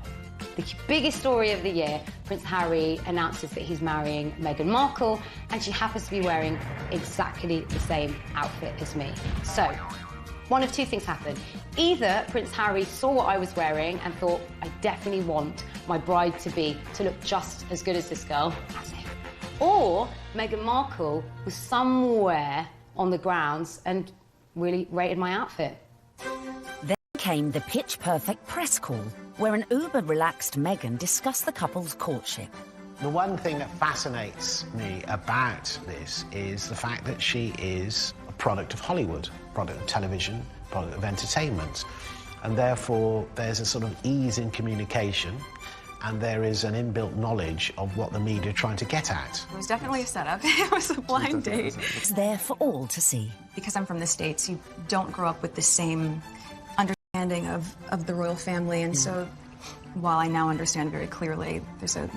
the biggest story of the year, Prince Harry announces that he's marrying Meghan Markle, and she happens to be wearing exactly the same outfit as me. So, one of two things happened. Either Prince Harry saw what I was wearing and thought, I definitely want my bride-to-be to look just as good as this girl, as if. Or Meghan Markle was somewhere on the grounds and really rated my outfit. Then came the pitch-perfect press call, where an uber-relaxed Meghan discussed the couple's courtship. The one thing that fascinates me about this is the fact that she is a product of Hollywood, product of television, product of entertainment, and therefore there's a sort of ease in communication, and there is an inbuilt knowledge of what the media are trying to get at. It was definitely a setup. It was a blind date. It's there for all to see. Because I'm from the States, you don't grow up with the same understanding of the royal family, and so while I now understand very clearly, there's a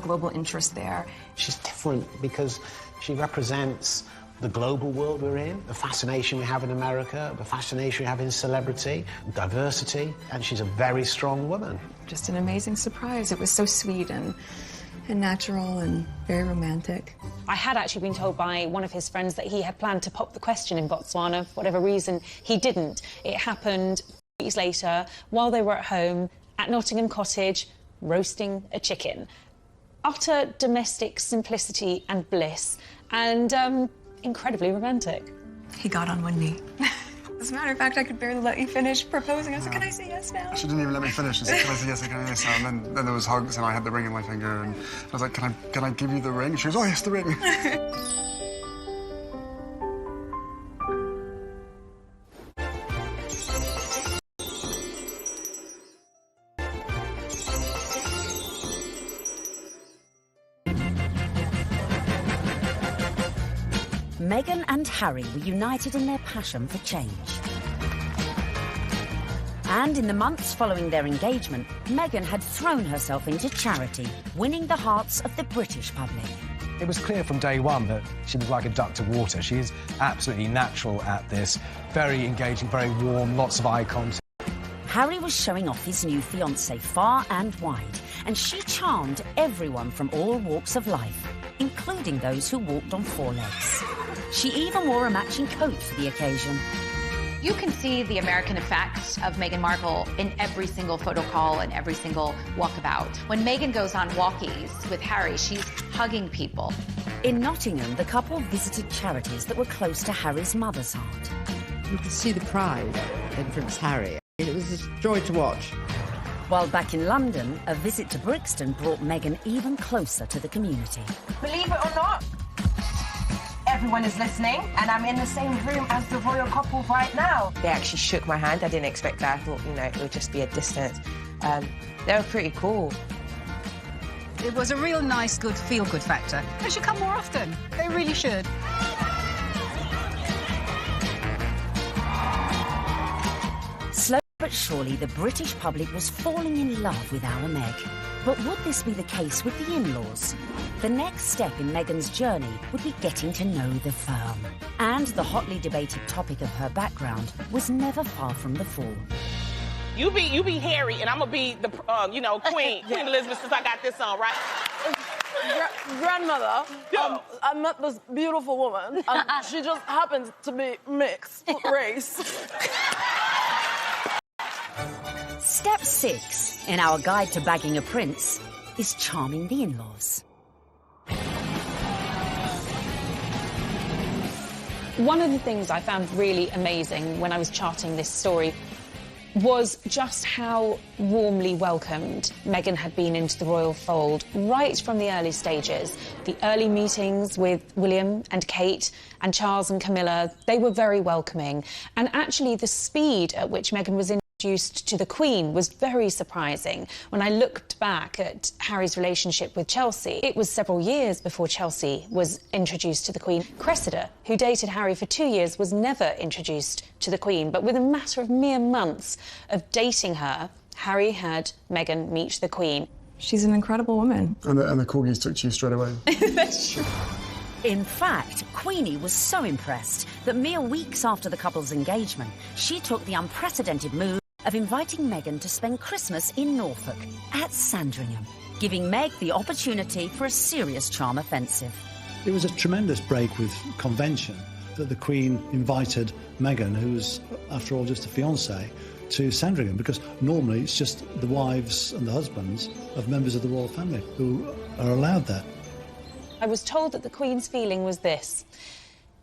global interest there. She's different because she represents the global world we're in, the fascination we have in America, the fascination we have in celebrity, diversity, and she's a very strong woman. Just an amazing surprise. It was so sweet and natural and very romantic. I had actually been told by one of his friends that he had planned to pop the question in Botswana. For whatever reason, he didn't. It happened weeks later, while they were at home at Nottingham Cottage, roasting a chicken. Utter domestic simplicity and bliss, and incredibly romantic. He got on one knee. As a matter of fact, I could barely let you finish proposing. I said, can I say yes now? She didn't even let me finish. She said, can I say yes, can I say yes? And then there was hugs, and I had the ring in my finger, and I was like, can I give you the ring? She goes, oh, yes, the ring. Meghan and Harry were united in their passion for change. And in the months following their engagement, Meghan had thrown herself into charity, winning the hearts of the British public. It was clear from day one that she was like a duck to water. She is absolutely natural at this, very engaging, very warm, lots of eye contact. Harry was showing off his new fiancée far and wide, and she charmed everyone from all walks of life, including those who walked on four legs. She even wore a matching coat for the occasion. You can see the American effect of Meghan Markle in every single photo call and every single walkabout. When Meghan goes on walkies with Harry, she's hugging people. In Nottingham, the couple visited charities that were close to Harry's mother's heart. You can see the pride in Prince Harry. It was a joy to watch. While back in London, a visit to Brixton brought Meghan even closer to the community. Believe it or not, everyone is listening, and I'm in the same room as the royal couple right now. They actually shook my hand. I didn't expect that. I thought, it would just be a distance. They were pretty cool. It was a real nice, good, feel-good factor. They should come more often. They really should. Slowly but surely, the British public was falling in love with our Meg. But would this be the case with the in-laws? The next step in Meghan's journey would be getting to know the firm. And the hotly debated topic of her background was never far from the fore. You be Harry, and I'm gonna be the, Queen Elizabeth, since I got this on, right? Grandmother, I met this beautiful woman, and she just happens to be mixed race. Step 6 in our guide to bagging a prince is charming the in-laws. One of the things I found really amazing when I was charting this story was just how warmly welcomed Meghan had been into the royal fold right from the early stages. The early meetings with William and Kate and Charles and Camilla, they were very welcoming. And actually the speed at which Meghan was introduced to the Queen was very surprising. When I looked back at Harry's relationship with Chelsea, it was several years before Chelsea was introduced to the Queen. Cressida, who dated Harry for 2 years, was never introduced to the Queen, but within a matter of mere months of dating her, Harry had Meghan meet the Queen. She's an incredible woman. And the corgis took to you straight away. That's true. In fact, Queenie was so impressed that mere weeks after the couple's engagement, she took the unprecedented move of inviting Meghan to spend Christmas in Norfolk at Sandringham, giving Meg the opportunity for a serious charm offensive. It was a tremendous break with convention that the Queen invited Meghan, who was, after all, just a fiancée, to Sandringham, because normally it's just the wives and the husbands of members of the royal family who are allowed there. I was told that the Queen's feeling was this.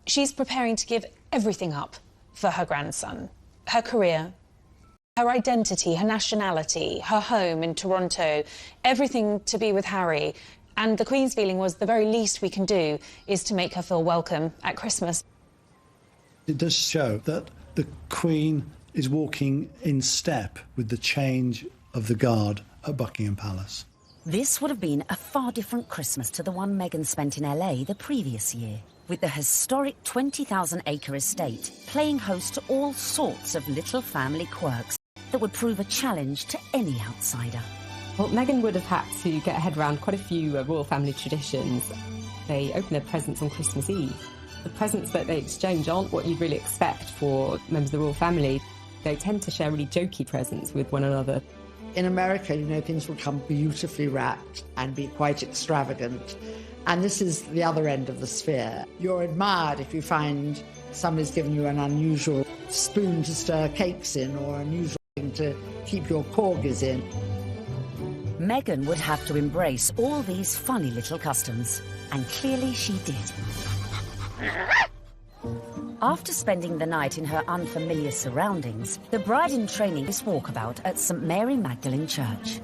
She's preparing to give everything up for her grandson. Her career, her identity, her nationality, her home in Toronto, everything to be with Harry. And the Queen's feeling was the very least we can do is to make her feel welcome at Christmas. It does show that the Queen is walking in step with the change of the guard at Buckingham Palace. This would have been a far different Christmas to the one Meghan spent in LA the previous year, with the historic 20,000-acre estate playing host to all sorts of little family quirks that would prove a challenge to any outsider. Well, Meghan would have had to get her head around quite a few royal family traditions. They open their presents on Christmas Eve. The presents that they exchange aren't what you'd really expect for members of the royal family. They tend to share really jokey presents with one another. In America, things will come beautifully wrapped and be quite extravagant. And this is the other end of the sphere. You're admired if you find somebody's given you an unusual spoon to stir cakes in or an unusual thing to keep your corgis in. Meghan would have to embrace all these funny little customs, and clearly she did. After spending the night in her unfamiliar surroundings, the bride-in-training is walkabout at St Mary Magdalene Church.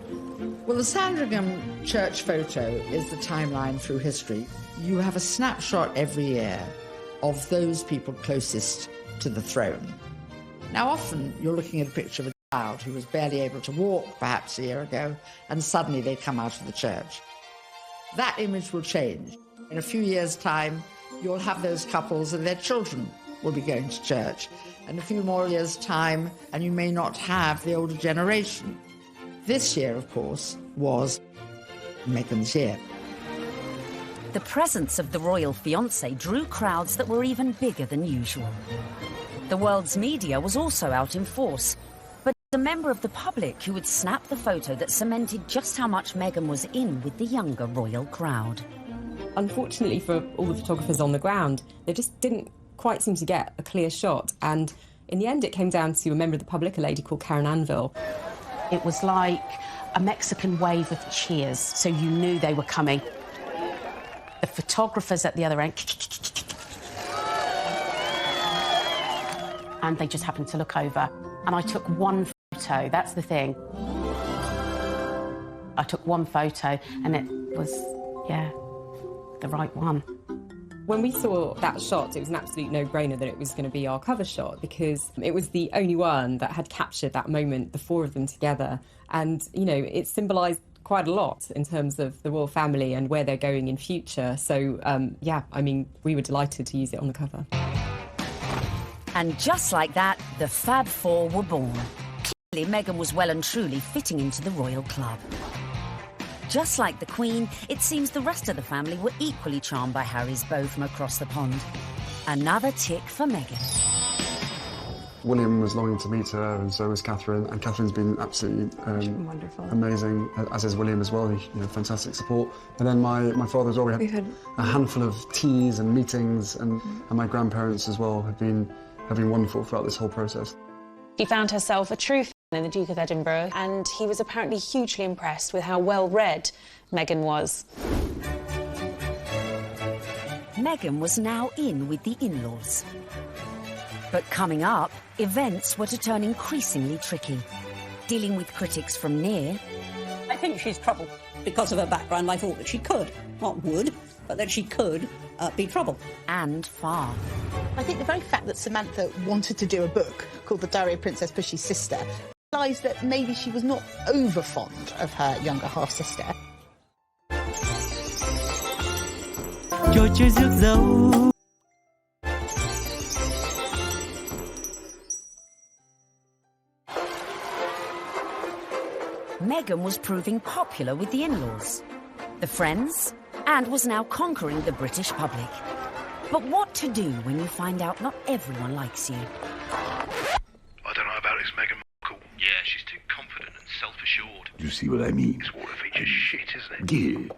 Well, the Sandringham church photo is the timeline through history. You have a snapshot every year of those people closest to the throne. Now, often you're looking at a picture of a child who was barely able to walk perhaps a year ago, and suddenly they come out of the church. That image will change. In a few years' time, you'll have those couples and their children will be going to church. And a few more years' time, and you may not have the older generation. This year, of course, was Meghan's year. The presence of the royal fiancé drew crowds that were even bigger than usual. The world's media was also out in force, but a member of the public who would snap the photo that cemented just how much Meghan was in with the younger royal crowd. Unfortunately for all the photographers on the ground, they just didn't quite seem to get a clear shot, and in the end it came down to a member of the public, a lady called Karen Anvil. It was like a Mexican wave of cheers, so you knew they were coming. The photographers at the other end, and they just happened to look over, and I took one photo, that's the thing. I took one photo and it was, yeah, the right one. When we saw that shot, it was an absolute no-brainer that it was going to be our cover shot because it was the only one that had captured that moment, the four of them together. And, you know, it symbolised quite a lot in terms of the royal family and where they're going in future. So, yeah, I mean, we were delighted to use it on the cover. And just like that, the Fab Four were born. Clearly, Meghan was well and truly fitting into the royal club. Just like the Queen, it seems the rest of the family were equally charmed by Harry's beau from across the pond. Another tick for Meghan. William was longing to meet her, and so was Catherine. And Catherine's been absolutely wonderful, amazing, as is William as well. Fantastic support. And then my father as well. We had a handful of teas and meetings, and my grandparents as well have been wonderful throughout this whole process. She found herself a true fan in the Duke of Edinburgh, and he was apparently hugely impressed with how well-read Meghan was. Meghan was now in with the in-laws. But coming up, events were to turn increasingly tricky. Dealing with critics from near... I think she's trouble. Because of her background, I thought that she could, not would, but that she could be trouble. And far. I think the very fact that Samantha wanted to do a book called The Diary of Princess Pushy's Sister implies that maybe she was not over fond of her younger half-sister. Meghan was proving popular with the in-laws, the friends, and was now conquering the British public. But what to do when you find out not everyone likes you? I don't know about this Meghan Markle. Yeah, she's too confident and self-assured. You see what I mean? This water feature's shit, isn't it? Yeah.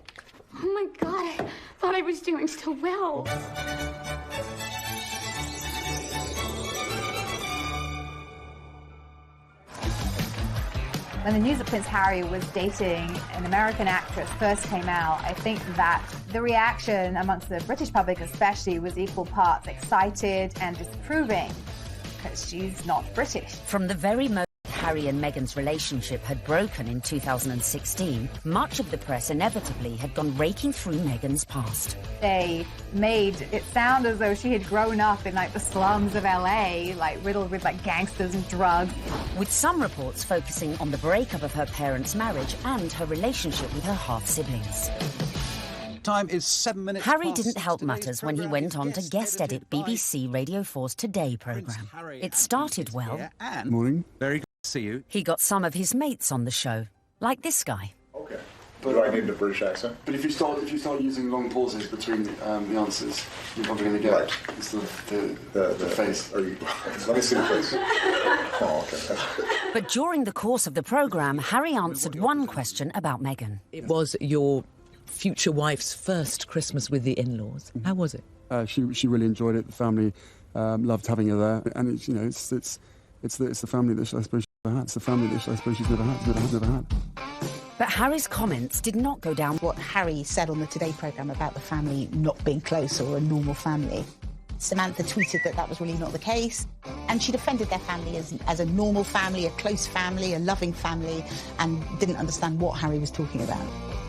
Oh my God, I thought I was doing so well. When the news that Prince Harry was dating an American actress first came out, I think that the reaction amongst the British public especially was equal parts excited and disapproving, because she's not British. From the very moment Harry and Meghan's relationship had broken in 2016, much of the press inevitably had gone raking through Meghan's past. They made it sound as though she had grown up in, the slums of LA, riddled with, gangsters and drugs. With some reports focusing on the breakup of her parents' marriage and her relationship with her half-siblings. Time is 7 minutes Harry past. didn't help matters when he went on to guest edit BBC Radio 4's Today programme. It started well. Morning. Very good to see you. He got some of his mates on the show, like this guy. Okay. Do I need a British accent? But if you start using long pauses between the answers, you're probably going to get the face. Let me see the face. Oh, okay. But during the course of the programme, Harry answered one question about Meghan. It was your future wife's first Christmas with the in-laws. How was it? She really enjoyed it. The family loved having her there, and it's the family that I suppose she's never had. It's the family that I suppose she's never had. But Harry's comments did not go down. What Harry said on the Today programme about the family not being close or a normal family. Samantha tweeted that that was really not the case, and she defended their family as a normal family, a close family, a loving family, and didn't understand what Harry was talking about.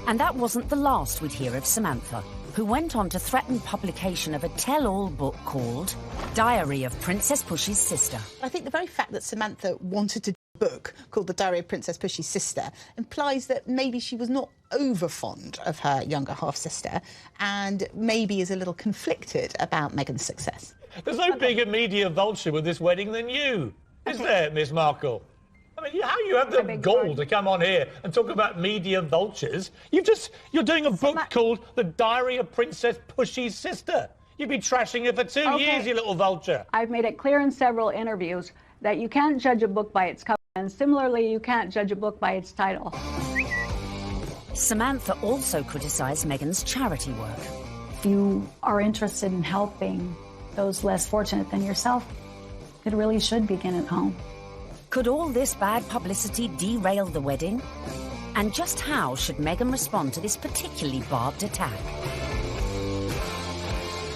And that wasn't the last we'd hear of Samantha, who went on to threaten publication of a tell-all book called Diary of Princess Pushy's Sister. I think the very fact that Samantha wanted to do a book called The Diary of Princess Pushy's Sister implies that maybe she was not over fond of her younger half-sister and maybe is a little conflicted about Meghan's success. There's no bigger media vulture with this wedding than you, is there, Miss Markle? I mean, how you have the gall to come on here and talk about media vultures? You're doing a book called The Diary of Princess Pushy's Sister. You've been trashing her for 2 years, you little vulture. I've made it clear in several interviews that you can't judge a book by its cover, and similarly, you can't judge a book by its title. Samantha also criticised Meghan's charity work. If you are interested in helping those less fortunate than yourself, it really should begin at home. Could all this bad publicity derail the wedding? And just how should Meghan respond to this particularly barbed attack?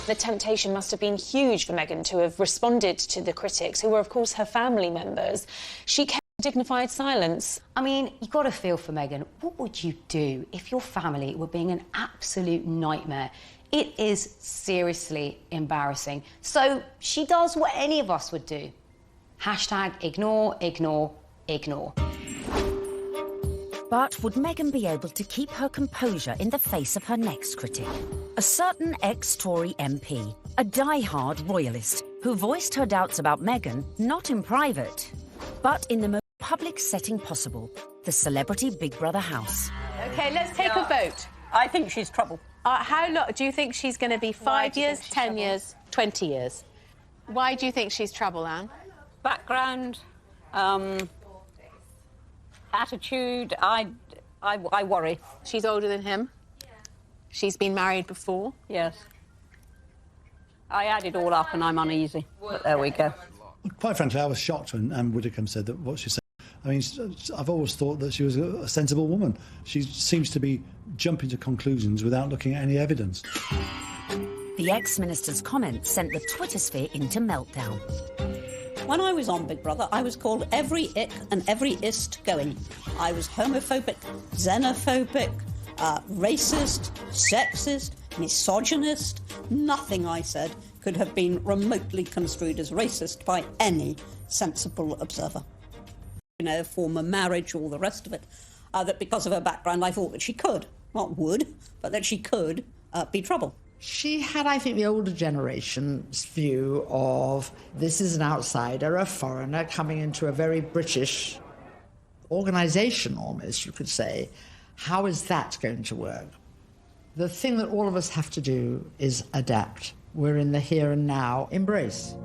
The temptation must have been huge for Meghan to have responded to the critics, who were, of course, her family members. She kept Dignified silence. I mean, you've got to feel for Meghan. What would you do if your family were being an absolute nightmare? It is seriously embarrassing. So she does what any of us would do. Hashtag ignore, ignore, ignore. But would Meghan be able to keep her composure in the face of her next critic? A certain ex-Tory MP, a die-hard royalist, who voiced her doubts about Meghan, not in private, but in the most public setting possible, the celebrity Big Brother house. OK, let's take a vote. I think she's trouble. How long do you think she's going to be? 5 years, 10 years, 20 years? Why do you think she's trouble, Anne? Background, attitude, I worry. She's older than him. She's been married before. Yes. I add it all up and I'm uneasy. But there we go. Quite frankly, I was shocked when Anne Widdecombe said that what she said. I mean, I've always thought that she was a sensible woman. She seems to be jumping to conclusions without looking at any evidence. The ex-minister's comments sent the Twitter sphere into meltdown. When I was on Big Brother, I was called every ick and every ist going. I was homophobic, xenophobic, racist, sexist, misogynist. Nothing I said could have been remotely construed as racist by any sensible observer. You know, former marriage, all the rest of it, that because of her background, I thought that she could, not would, but that she could be trouble. She had, I think, the older generation's view of this is an outsider, a foreigner coming into a very British organisation, almost, you could say. How is that going to work? The thing that all of us have to do is adapt. We're in the here and now. Embrace.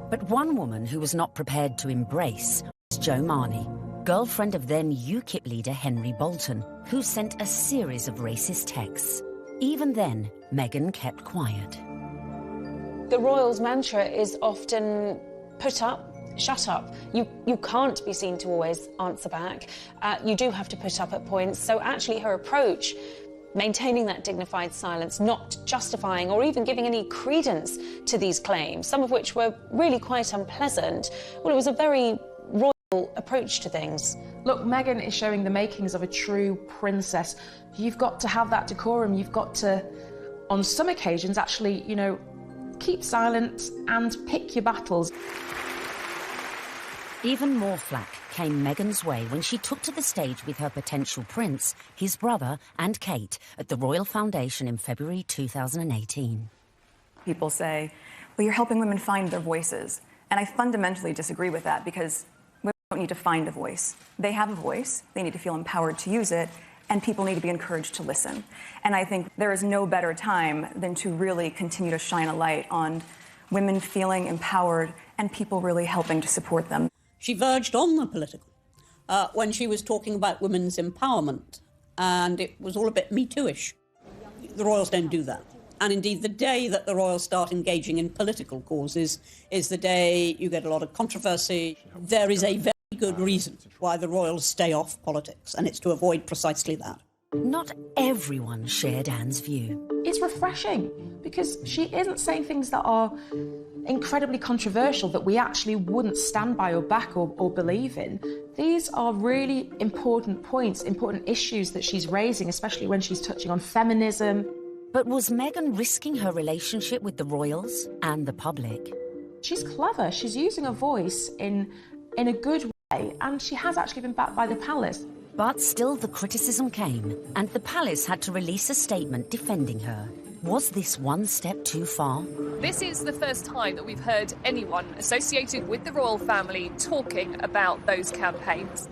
But one woman who was not prepared to embrace was Jo Marnie, girlfriend of then UKIP leader Henry Bolton, who sent a series of racist texts. Even then, Meghan kept quiet. The royals' mantra is often put up, shut up. You can't be seen to always answer back. You do have to put up at points. So actually her approach, maintaining that dignified silence, not justifying or even giving any credence to these claims, some of which were really quite unpleasant, well, it was a very royal approach to things. Look, Meghan is showing the makings of a true princess. You've got to have that decorum. You've got to, on some occasions, actually, you know, keep silent and pick your battles. Even more flack came Meghan's way when she took to the stage with her potential prince, his brother and Kate at the Royal Foundation in February 2018. People say, well, you're helping women find their voices. And I fundamentally disagree with that because women don't need to find a voice. They have a voice. They need to feel empowered to use it. And people need to be encouraged to listen. And I think there is no better time than to really continue to shine a light on women feeling empowered and people really helping to support them. She verged on the political when she was talking about women's empowerment, and it was all a bit Me Too-ish. The royals don't do that. And indeed, the day that the royals start engaging in political causes is the day you get a lot of controversy. There is a very good reason why the royals stay off politics, and it's to avoid precisely that. Not everyone shared Anne's view. It's refreshing because she isn't saying things that are incredibly controversial that we actually wouldn't stand by or back or believe in. These are really important points, important issues that she's raising, especially when she's touching on feminism. But was Meghan risking her relationship with the royals and the public? She's clever. She's using her voice in a good way, and she has actually been backed by the palace. But still the criticism came, and the palace had to release a statement defending her. Was this one step too far? This is the first time that we've heard anyone associated with the royal family talking about those campaigns.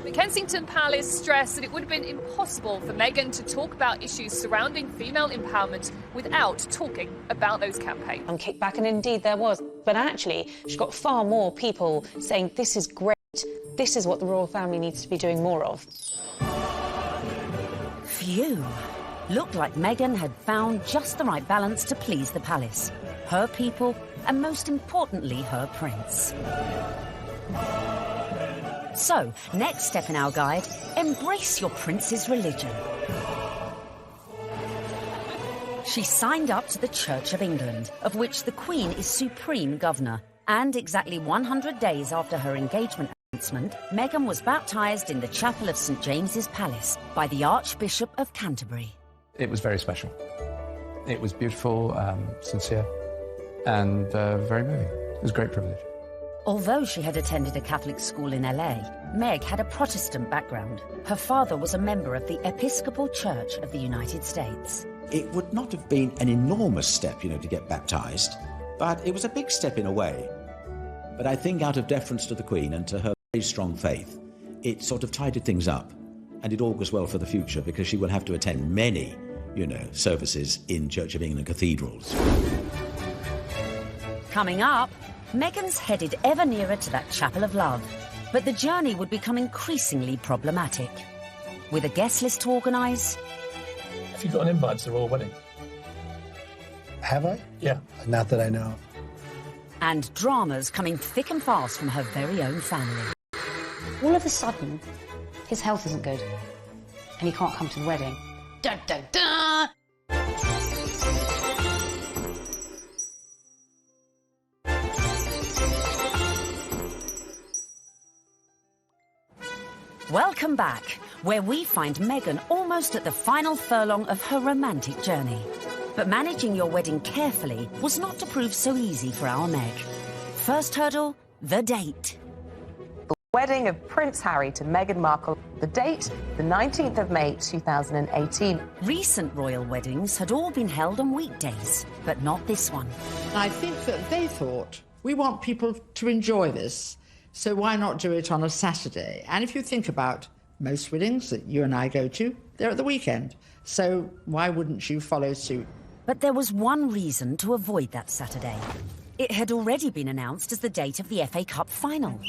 The Kensington Palace stressed that it would have been impossible for Meghan to talk about issues surrounding female empowerment without talking about those campaigns. And kickback, and indeed there was. But actually, she got far more people saying this is great. This is what the royal family needs to be doing more of. Phew. Looked like Meghan had found just the right balance to please the palace, her people, and most importantly, her prince. So, next step in our guide, embrace your prince's religion. She signed up to the Church of England, of which the Queen is supreme governor, and exactly 100 days after her engagement Meghan was baptised in the chapel of St James's Palace by the Archbishop of Canterbury. It was very special. It was beautiful, sincere, and very moving. It was a great privilege. Although she had attended a Catholic school in LA, Meg had a Protestant background. Her father was a member of the Episcopal Church of the United States. It would not have been an enormous step, to get baptised, but it was a big step in a way. But I think out of deference to the Queen and to her very strong faith, it sort of tidied things up, and it augurs well for the future because she will have to attend many, services in Church of England cathedrals. Coming up, Meghan's headed ever nearer to that chapel of love, but the journey would become increasingly problematic. With a guest list to organise... Have you got an invite to the royal wedding? Have I? Yeah. Not that I know. And dramas coming thick and fast from her very own family. All of a sudden, his health isn't good, and he can't come to the wedding. Dun, dun, dun! Welcome back, where we find Meghan almost at the final furlong of her romantic journey. But managing your wedding carefully was not to prove so easy for our Meg. First hurdle, the date. The wedding of Prince Harry to Meghan Markle. The date, the 19th of May 2018. Recent royal weddings had all been held on weekdays, but not this one. I think that they thought, we want people to enjoy this, so why not do it on a Saturday? And if you think about most weddings that you and I go to, they're at the weekend. So why wouldn't you follow suit? But there was one reason to avoid that Saturday. It had already been announced as the date of the FA Cup final.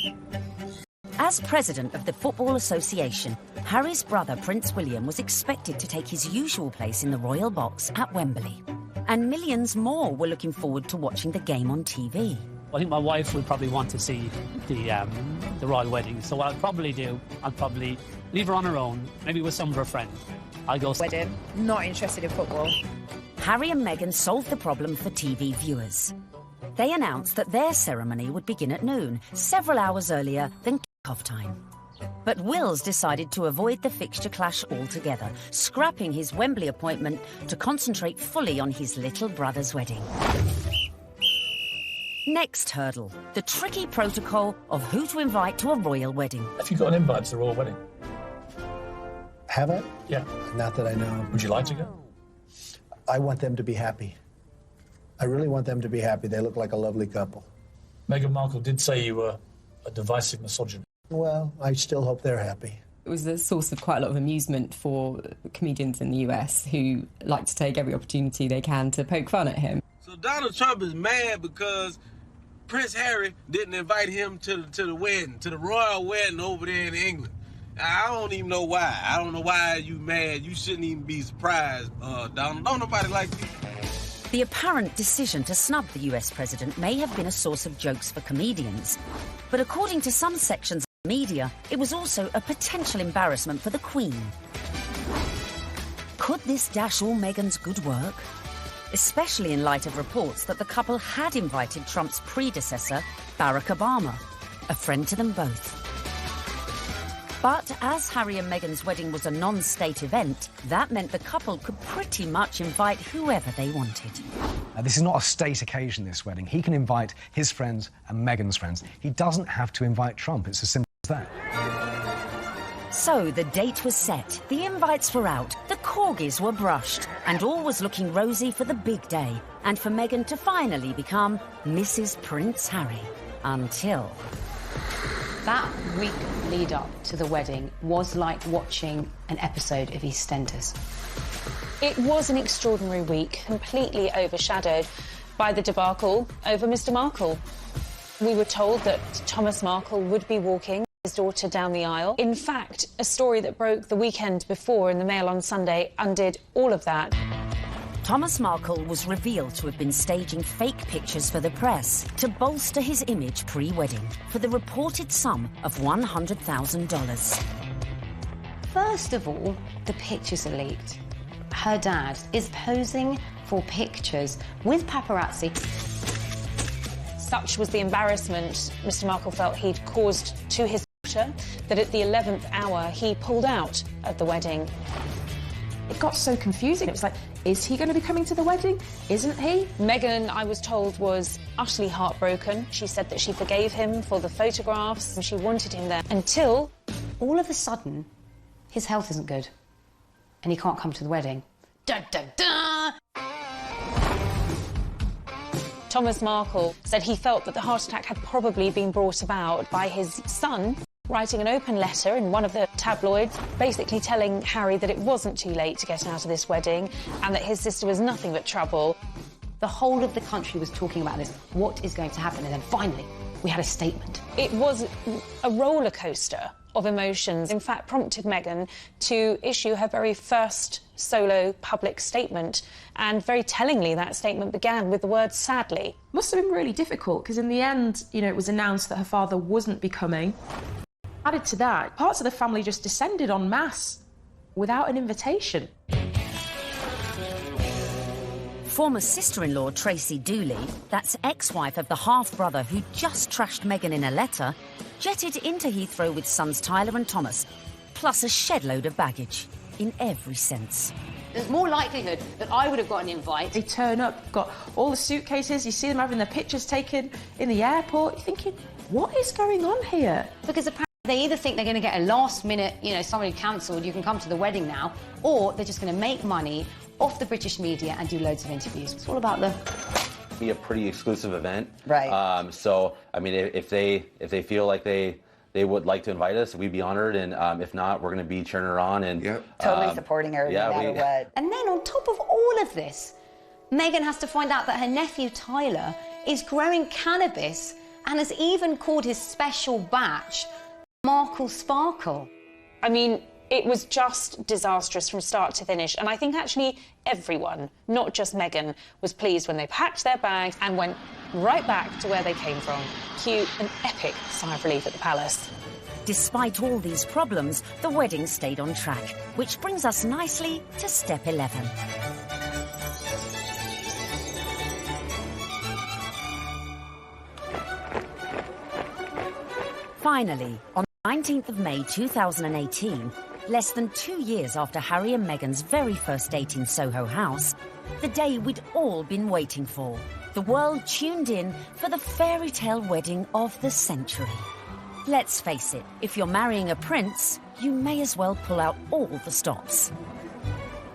As president of the Football Association, Harry's brother Prince William was expected to take his usual place in the royal box at Wembley. And millions more were looking forward to watching the game on TV. I think my wife would probably want to see the royal wedding. So what I'll probably do, I'll probably leave her on her own, maybe with some of her friends. I'll go... Wedding, not interested in football. Harry and Meghan solved the problem for TV viewers. They announced that their ceremony would begin at noon, several hours earlier than kick-off time. But Wills decided to avoid the fixture clash altogether, scrapping his Wembley appointment to concentrate fully on his little brother's wedding. Next hurdle, the tricky protocol of who to invite to a royal wedding. Have you got an invite to the royal wedding? Have I? Yeah. Not that I know. Would you like to go? I want them to be happy. I really want them to be happy. They look like a lovely couple. Meghan Markle did say you were a divisive misogynist. Well, I still hope they're happy. It was a source of quite a lot of amusement for comedians in the US who like to take every opportunity they can to poke fun at him. So Donald Trump is mad because Prince Harry didn't invite him to the wedding, to the royal wedding over there in England. I don't even know why. I don't know why you mad. You shouldn't even be surprised, Donald. Don't nobody like you. The apparent decision to snub the US president may have been a source of jokes for comedians. But according to some sections of the media, it was also a potential embarrassment for the Queen. Could this dash all Meghan's good work? Especially in light of reports that the couple had invited Trump's predecessor, Barack Obama, a friend to them both. But as Harry and Meghan's wedding was a non-state event, that meant the couple could pretty much invite whoever they wanted. This is not a state occasion, this wedding. He can invite his friends and Meghan's friends. He doesn't have to invite Trump. It's as simple as that. So the date was set, the invites were out, the corgis were brushed, and all was looking rosy for the big day, and for Meghan to finally become Mrs. Prince Harry. Until... That week lead up to the wedding was like watching an episode of EastEnders. It was an extraordinary week, completely overshadowed by the debacle over Mr. Markle. We were told that Thomas Markle would be walking his daughter down the aisle. In fact, a story that broke the weekend before in the Mail on Sunday undid all of that. Thomas Markle was revealed to have been staging fake pictures for the press to bolster his image pre-wedding for the reported sum of $100,000. First of all, the pictures are leaked. Her dad is posing for pictures with paparazzi. Such was the embarrassment Mr. Markle felt he'd caused to his that at the 11th hour he pulled out of the wedding. It got so confusing. It was like, is he going to be coming to the wedding? Isn't he? Meghan, I was told, was utterly heartbroken. She said that she forgave him for the photographs and she wanted him there until... all of a sudden, his health isn't good and he can't come to the wedding. Dun, dun, dun! Thomas Markle said he felt that the heart attack had probably been brought about by his son writing an open letter in one of the tabloids, basically telling Harry that it wasn't too late to get out of this wedding and that his sister was nothing but trouble. The whole of the country was talking about this. What is going to happen? And then finally, we had a statement. It was a roller coaster of emotions, in fact, prompted Meghan to issue her very first solo public statement. And very tellingly, that statement began with the word sadly. Must have been really difficult, because in the end, you know, it was announced that her father wasn't be coming. Added to that, parts of the family just descended en masse without an invitation. Former sister-in-law Tracy Dooley, that's ex-wife of the half-brother who just trashed Meghan in a letter, jetted into Heathrow with sons Tyler and Thomas, plus a shed-load of baggage, in every sense. There's more likelihood that I would have got an invite. They turn up, got all the suitcases, you see them having their pictures taken in the airport, you're thinking, what is going on here? Because apparently they either think they're going to get a last-minute, you know, somebody cancelled, you can come to the wedding now, or they're just going to make money off the British media and do loads of interviews. It's all about the... Be a pretty exclusive event. Right. So, I mean, if they feel like they would like to invite us, we'd be honored, and if not, we're going to be cheering her on and totally supporting her no matter what. And then on top of all of this, Meghan has to find out that her nephew Tyler is growing cannabis and has even called his special batch Markle Sparkle. I mean, it was just disastrous from start to finish, and I think actually everyone, not just Meghan, was pleased when they packed their bags and went right back to where they came from. Cue an epic sigh of relief at the palace. Despite all these problems, the wedding stayed on track, which brings us nicely to step 11. Finally, on the 19th of May 2018, less than 2 years after Harry and Meghan's very first date in Soho House, the day we'd all been waiting for. The world tuned in for the fairy tale wedding of the century. Let's face it, if you're marrying a prince, you may as well pull out all the stops.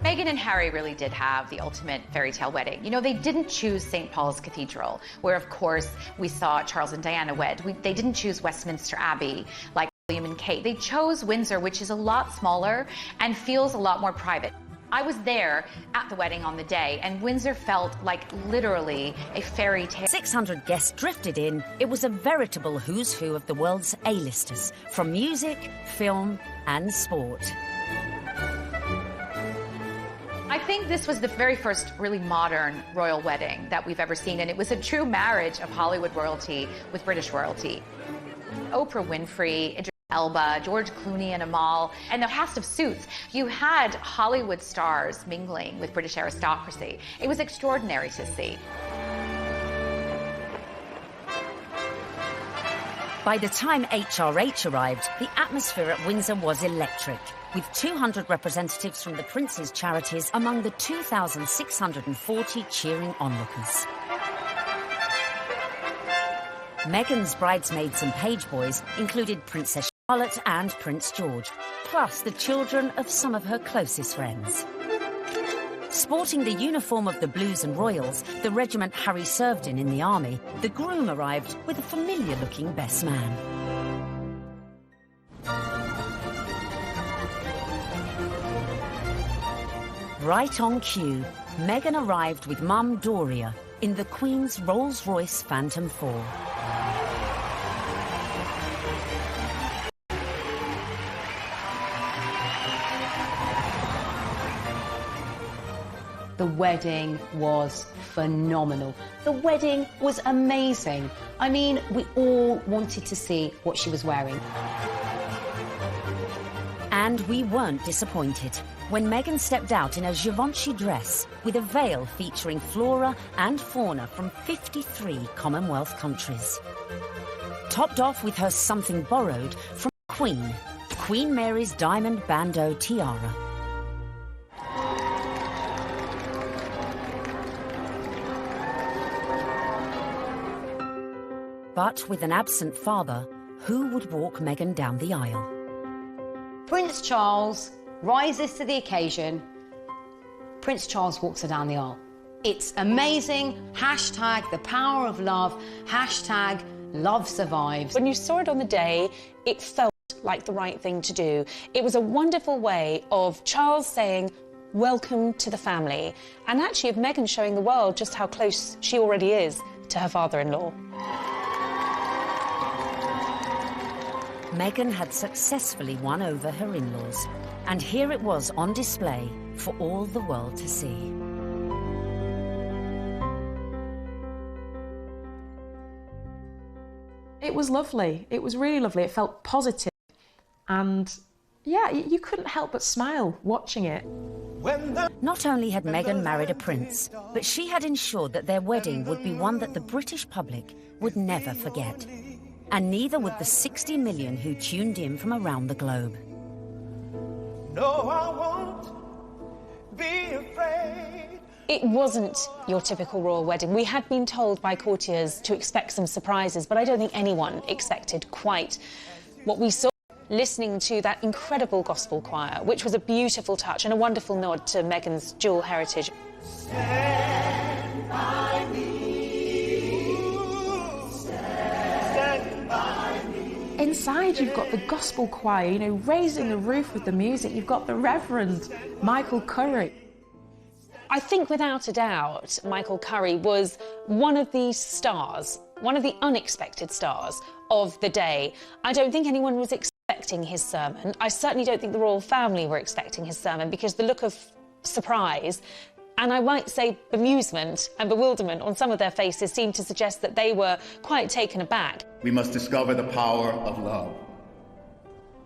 Meghan and Harry really did have the ultimate fairy tale wedding. You know, they didn't choose St. Paul's Cathedral, where, of course, we saw Charles and Diana wed. They didn't choose Westminster Abbey, like William and Kate. They chose Windsor, which is a lot smaller and feels a lot more private. I was there at the wedding on the day, and Windsor felt like literally a fairy tale. 600 guests drifted in. It was a veritable who's who of the world's A-listers, from music, film, and sport. I think this was the very first really modern royal wedding that we've ever seen, and it was a true marriage of Hollywood royalty with British royalty. Oprah Winfrey, Idris Elba, George Clooney and Amal, and the cast of Suits. You had Hollywood stars mingling with British aristocracy. It was extraordinary to see. By the time HRH arrived, the atmosphere at Windsor was electric, with 200 representatives from the Prince's charities among the 2,640 cheering onlookers. Meghan's bridesmaids and page boys included Princess Charlotte and Prince George, plus the children of some of her closest friends. Sporting the uniform of the Blues and Royals, the regiment Harry served in the army, the groom arrived with a familiar-looking best man. Right on cue, Meghan arrived with Mum Doria in the Queen's Rolls-Royce Phantom 4. The wedding was phenomenal. The wedding was amazing. I mean, we all wanted to see what she was wearing. And we weren't disappointed when Meghan stepped out in a Givenchy dress with a veil featuring flora and fauna from 53 Commonwealth countries. Topped off with her something borrowed from Queen, Queen Mary's diamond bandeau tiara. But with an absent father, who would walk Meghan down the aisle? Prince Charles rises to the occasion. Prince Charles walks her down the aisle. It's amazing. Hashtag the power of love. Hashtag love survives. When you saw it on the day, it felt like the right thing to do. It was a wonderful way of Charles saying, welcome to the family, and actually of Meghan showing the world just how close she already is to her father-in-law. Meghan had successfully won over her in-laws, and here it was on display for all the world to see. It was lovely. It was really lovely. It felt positive. And yeah, you couldn't help but smile watching it. Not only had Meghan married a prince, but she had ensured that their wedding would be one that the British public would never forget. And neither would the 60 million who tuned in from around the globe. No, I won't be afraid. It wasn't your typical royal wedding. We had been told by courtiers to expect some surprises, but I don't think anyone expected quite what we saw. Listening to that incredible gospel choir, which was a beautiful touch and a wonderful nod to Meghan's dual heritage. Stand by me. Stand by me. Inside, you've got the gospel choir, you know, raising the roof with the music. You've got the Reverend Michael Curry. I think without a doubt, Michael Curry was one of the stars, one of the unexpected stars of the day. I don't think anyone was expecting his sermon. I certainly don't think the royal family were expecting his sermon, because the look of surprise, and I might say bemusement and bewilderment on some of their faces seemed to suggest that they were quite taken aback. We must discover the power of love,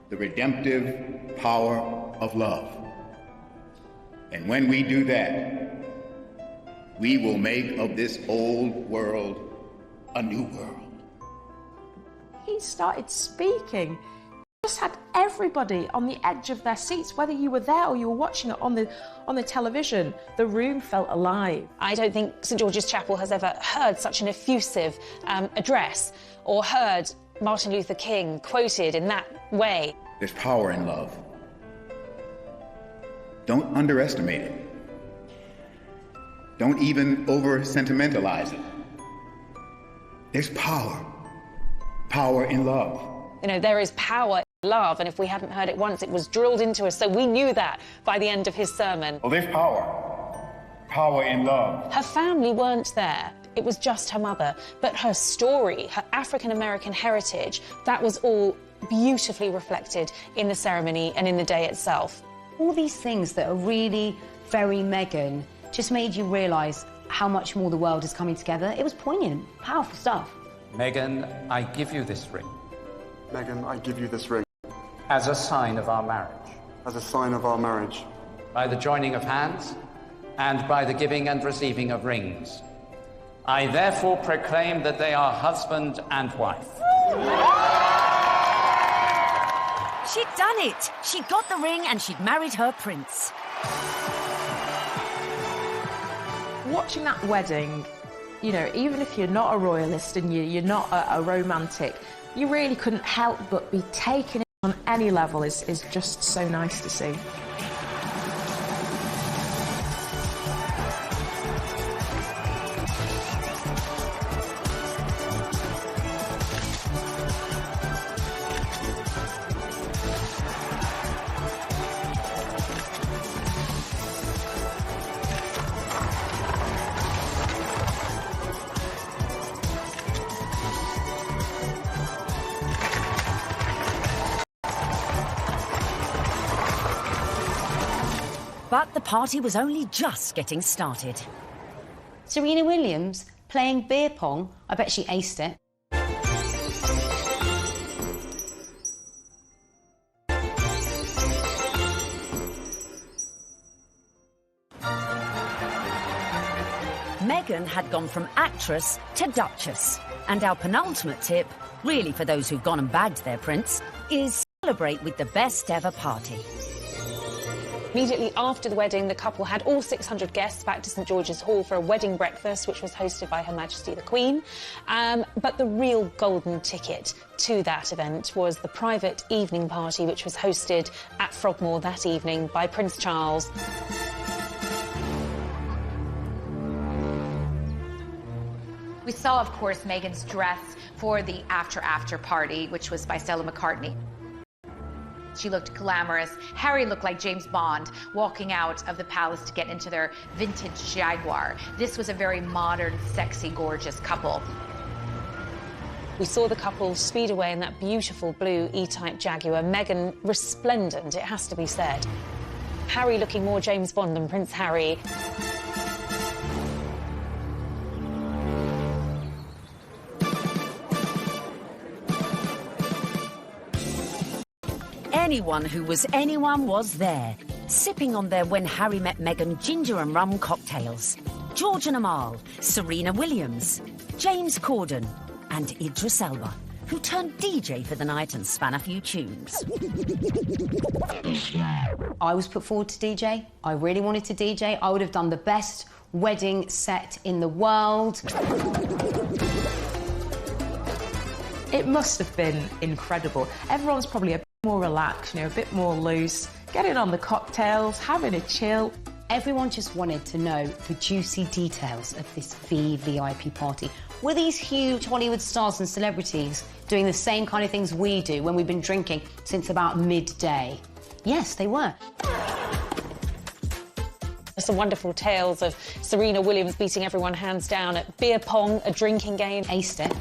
the redemptive power of love. And when we do that, we will make of this old world a new world. He started speaking. Just had everybody on the edge of their seats, whether you were there or you were watching it on the television. The room felt alive. I don't think St George's Chapel has ever heard such an effusive address, or heard Martin Luther King quoted in that way. There's power in love. Don't underestimate it. Don't even over-sentimentalize it. There's power. Power in love. You know, there is power in love, and if we hadn't heard it once, it was drilled into us, so we knew that by the end of his sermon. Well, there's power. Power in love. Her family weren't there. It was just her mother. But her story, her African-American heritage, that was all beautifully reflected in the ceremony and in the day itself. All these things that are really very Meghan just made you realise how much more the world is coming together. It was poignant, powerful stuff. Meghan, I give you this ring. Meghan, I give you this ring. As a sign of our marriage. As a sign of our marriage. By the joining of hands, and by the giving and receiving of rings. I therefore proclaim that they are husband and wife. She'd done it! She got the ring and she'd married her prince. Watching that wedding, you know, even if you're not a royalist and you're not a romantic, you really couldn't help but be taken in on any level. Is just so nice to see. But the party was only just getting started. Serena Williams playing beer pong. I bet she aced it. Meghan had gone from actress to duchess. And our penultimate tip, really for those who've gone and bagged their prince, is celebrate with the best ever party. Immediately after the wedding, the couple had all 600 guests back to St George's Hall for a wedding breakfast, which was hosted by Her Majesty the Queen. But the real golden ticket to that event was the private evening party, which was hosted at Frogmore that evening by Prince Charles. We saw, of course, Meghan's dress for the after party, which was by Stella McCartney. She looked glamorous. Harry looked like James Bond walking out of the palace to get into their vintage Jaguar. This was a very modern, sexy, gorgeous couple. We saw the couple speed away in that beautiful blue E-Type Jaguar. Meghan resplendent, it has to be said. Harry looking more James Bond than Prince Harry. Anyone who was anyone was there, sipping on their When Harry Met Meghan ginger and rum cocktails. George and Amal, Serena Williams, James Corden and Idris Elba, who turned DJ for the night and span a few tunes. I was put forward to DJ. I really wanted to DJ. I would have done the best wedding set in the world. It must have been incredible. Everyone's probably a bit more relaxed, a bit more loose, getting on the cocktails, having a chill. Everyone just wanted to know the juicy details of this VVIP party. Were these huge Hollywood stars and celebrities doing the same kind of things we do when we've been drinking since about midday? Yes, they were. Some wonderful tales of Serena Williams beating everyone hands down at beer pong, a drinking game. Aced it.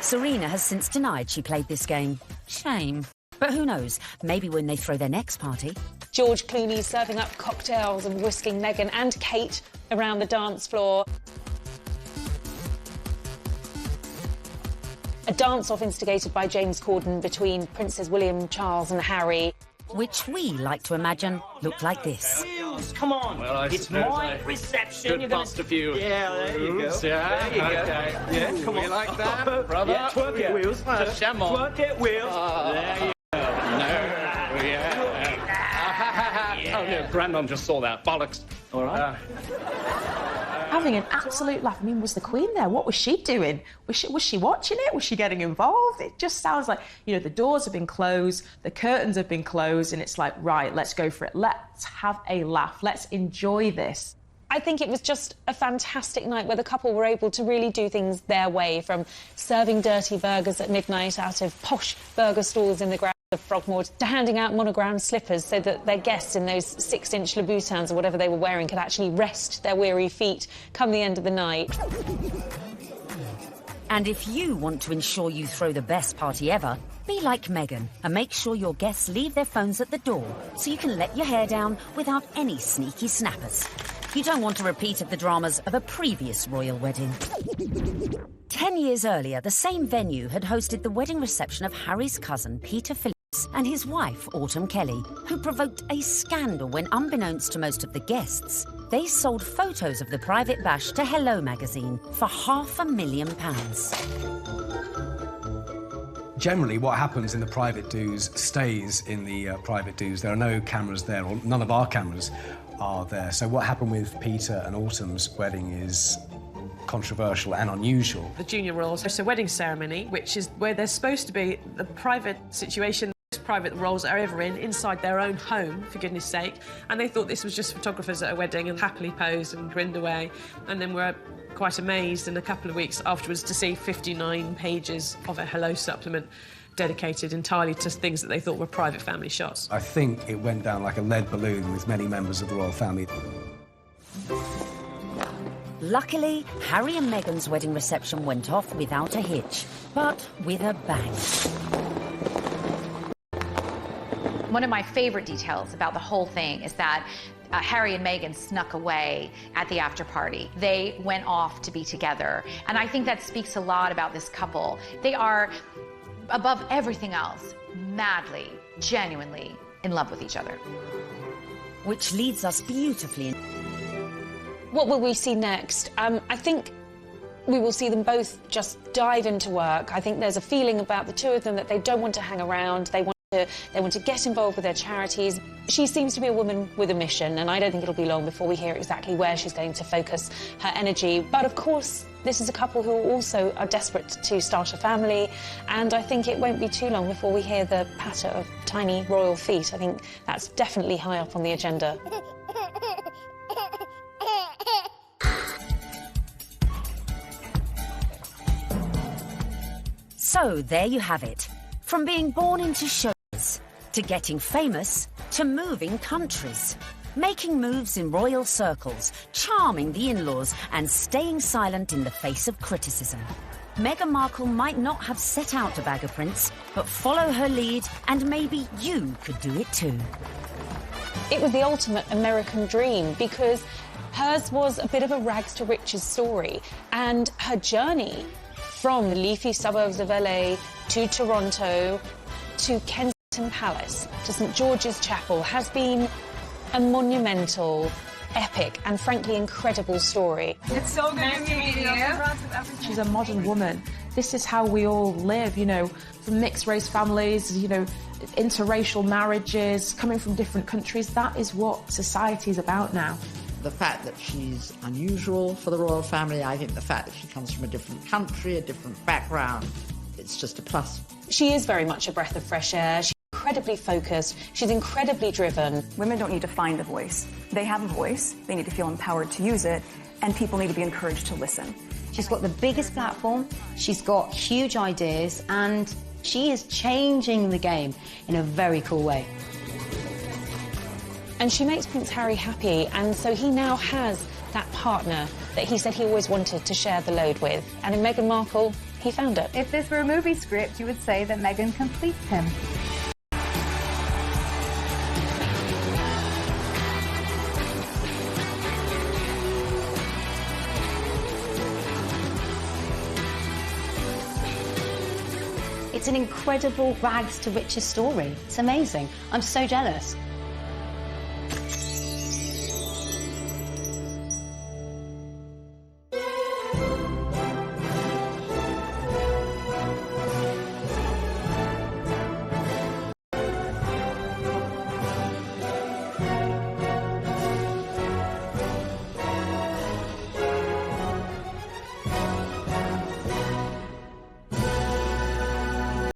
Serena has since denied she played this game. Shame. But who knows, maybe when they throw their next party. George Clooney serving up cocktails and whisking Meghan and Kate around the dance floor. A dance-off instigated by James Corden between Princes William, Charles and Harry. Which we like to imagine looked like this. Come on, well, it's my reception. Good bust a few. Yeah, there you go. Yeah, there you go. okay. Yeah, come on. You like that, brother? Yeah, twerk it, Wheels. Come on. Twerk it, Wheels. There you go. No, yeah. Oh, no, Grandmom just saw that. Bollocks. All right. Having an absolute laugh. I mean, was the Queen there? What was she doing? Was she watching it? Was she getting involved? It just sounds like, the doors have been closed, the curtains have been closed, and it's like, right, let's go for it. Let's have a laugh. Let's enjoy this. I think it was just a fantastic night where the couple were able to really do things their way, from serving dirty burgers at midnight out of posh burger stalls in the grounds of Frogmore to handing out monogrammed slippers so that their guests in those 6-inch Louboutins or whatever they were wearing could actually rest their weary feet come the end of the night. And if you want to ensure you throw the best party ever, be like Meghan and make sure your guests leave their phones at the door so you can let your hair down without any sneaky snappers. You don't want a repeat of the dramas of a previous royal wedding. 10 years earlier, the same venue had hosted the wedding reception of Harry's cousin, Peter Phillips, and his wife, Autumn Kelly, who provoked a scandal when, unbeknownst to most of the guests, they sold photos of the private bash to Hello magazine for £500,000. Generally, what happens in the private do's stays in the private do's. There are no cameras there, or none of our cameras are there. So what happened with Peter and Autumn's wedding is controversial and unusual. The junior royals host a wedding ceremony, which is where they're supposed to be the private situation. Private roles are ever inside their own home, for goodness sake, and they thought this was just photographers at a wedding and happily posed and grinned away, and then were quite amazed in a couple of weeks afterwards to see 59 pages of a Hello supplement dedicated entirely to things that they thought were private family shots. I think it went down like a lead balloon with many members of the royal family. Luckily, Harry and Meghan's wedding reception went off without a hitch, but with a bang. One of my favorite details about the whole thing is that Harry and Meghan snuck away at the after party. They went off to be together. And I think that speaks a lot about this couple. They are, above everything else, madly, genuinely in love with each other. Which leads us beautifully. What will we see next? I think we will see them both just dive into work. I think there's a feeling about the two of them that they don't want to hang around. They want They want to get involved with their charities. She seems to be a woman with a mission, and I don't think it'll be long before we hear exactly where she's going to focus her energy. But of course, this is a couple who also are desperate to start a family, and I think it won't be too long before we hear the patter of tiny royal feet. I think that's definitely high up on the agenda. So there you have it. From being born into shows, to getting famous, to moving countries. Making moves in royal circles, charming the in-laws, and staying silent in the face of criticism. Meghan Markle might not have set out to bag a prince, but follow her lead, and maybe you could do it too. It was the ultimate American dream, because hers was a bit of a rags to riches story, and her journey from the leafy suburbs of LA to Toronto to Kensington Palace to St George's Chapel has been a monumental, epic and frankly incredible story. It's so good to meet you. She's a modern woman. This is how we all live, you know, from mixed race families, you know, interracial marriages, coming from different countries. That is what society is about now. The fact that she's unusual for the royal family, I think the fact that she comes from a different country, a different background, it's just a plus. She is very much a breath of fresh air. She's incredibly focused. She's incredibly driven. Women don't need to find a voice. They have a voice. They need to feel empowered to use it, and people need to be encouraged to listen. She's got the biggest platform, she's got huge ideas, and she is changing the game in a very cool way. And she makes Prince Harry happy, and so he now has that partner that he said he always wanted to share the load with. And in Meghan Markle, he found it. If this were a movie script, you would say that Meghan completes him. It's an incredible rags to riches story. It's amazing. I'm so jealous.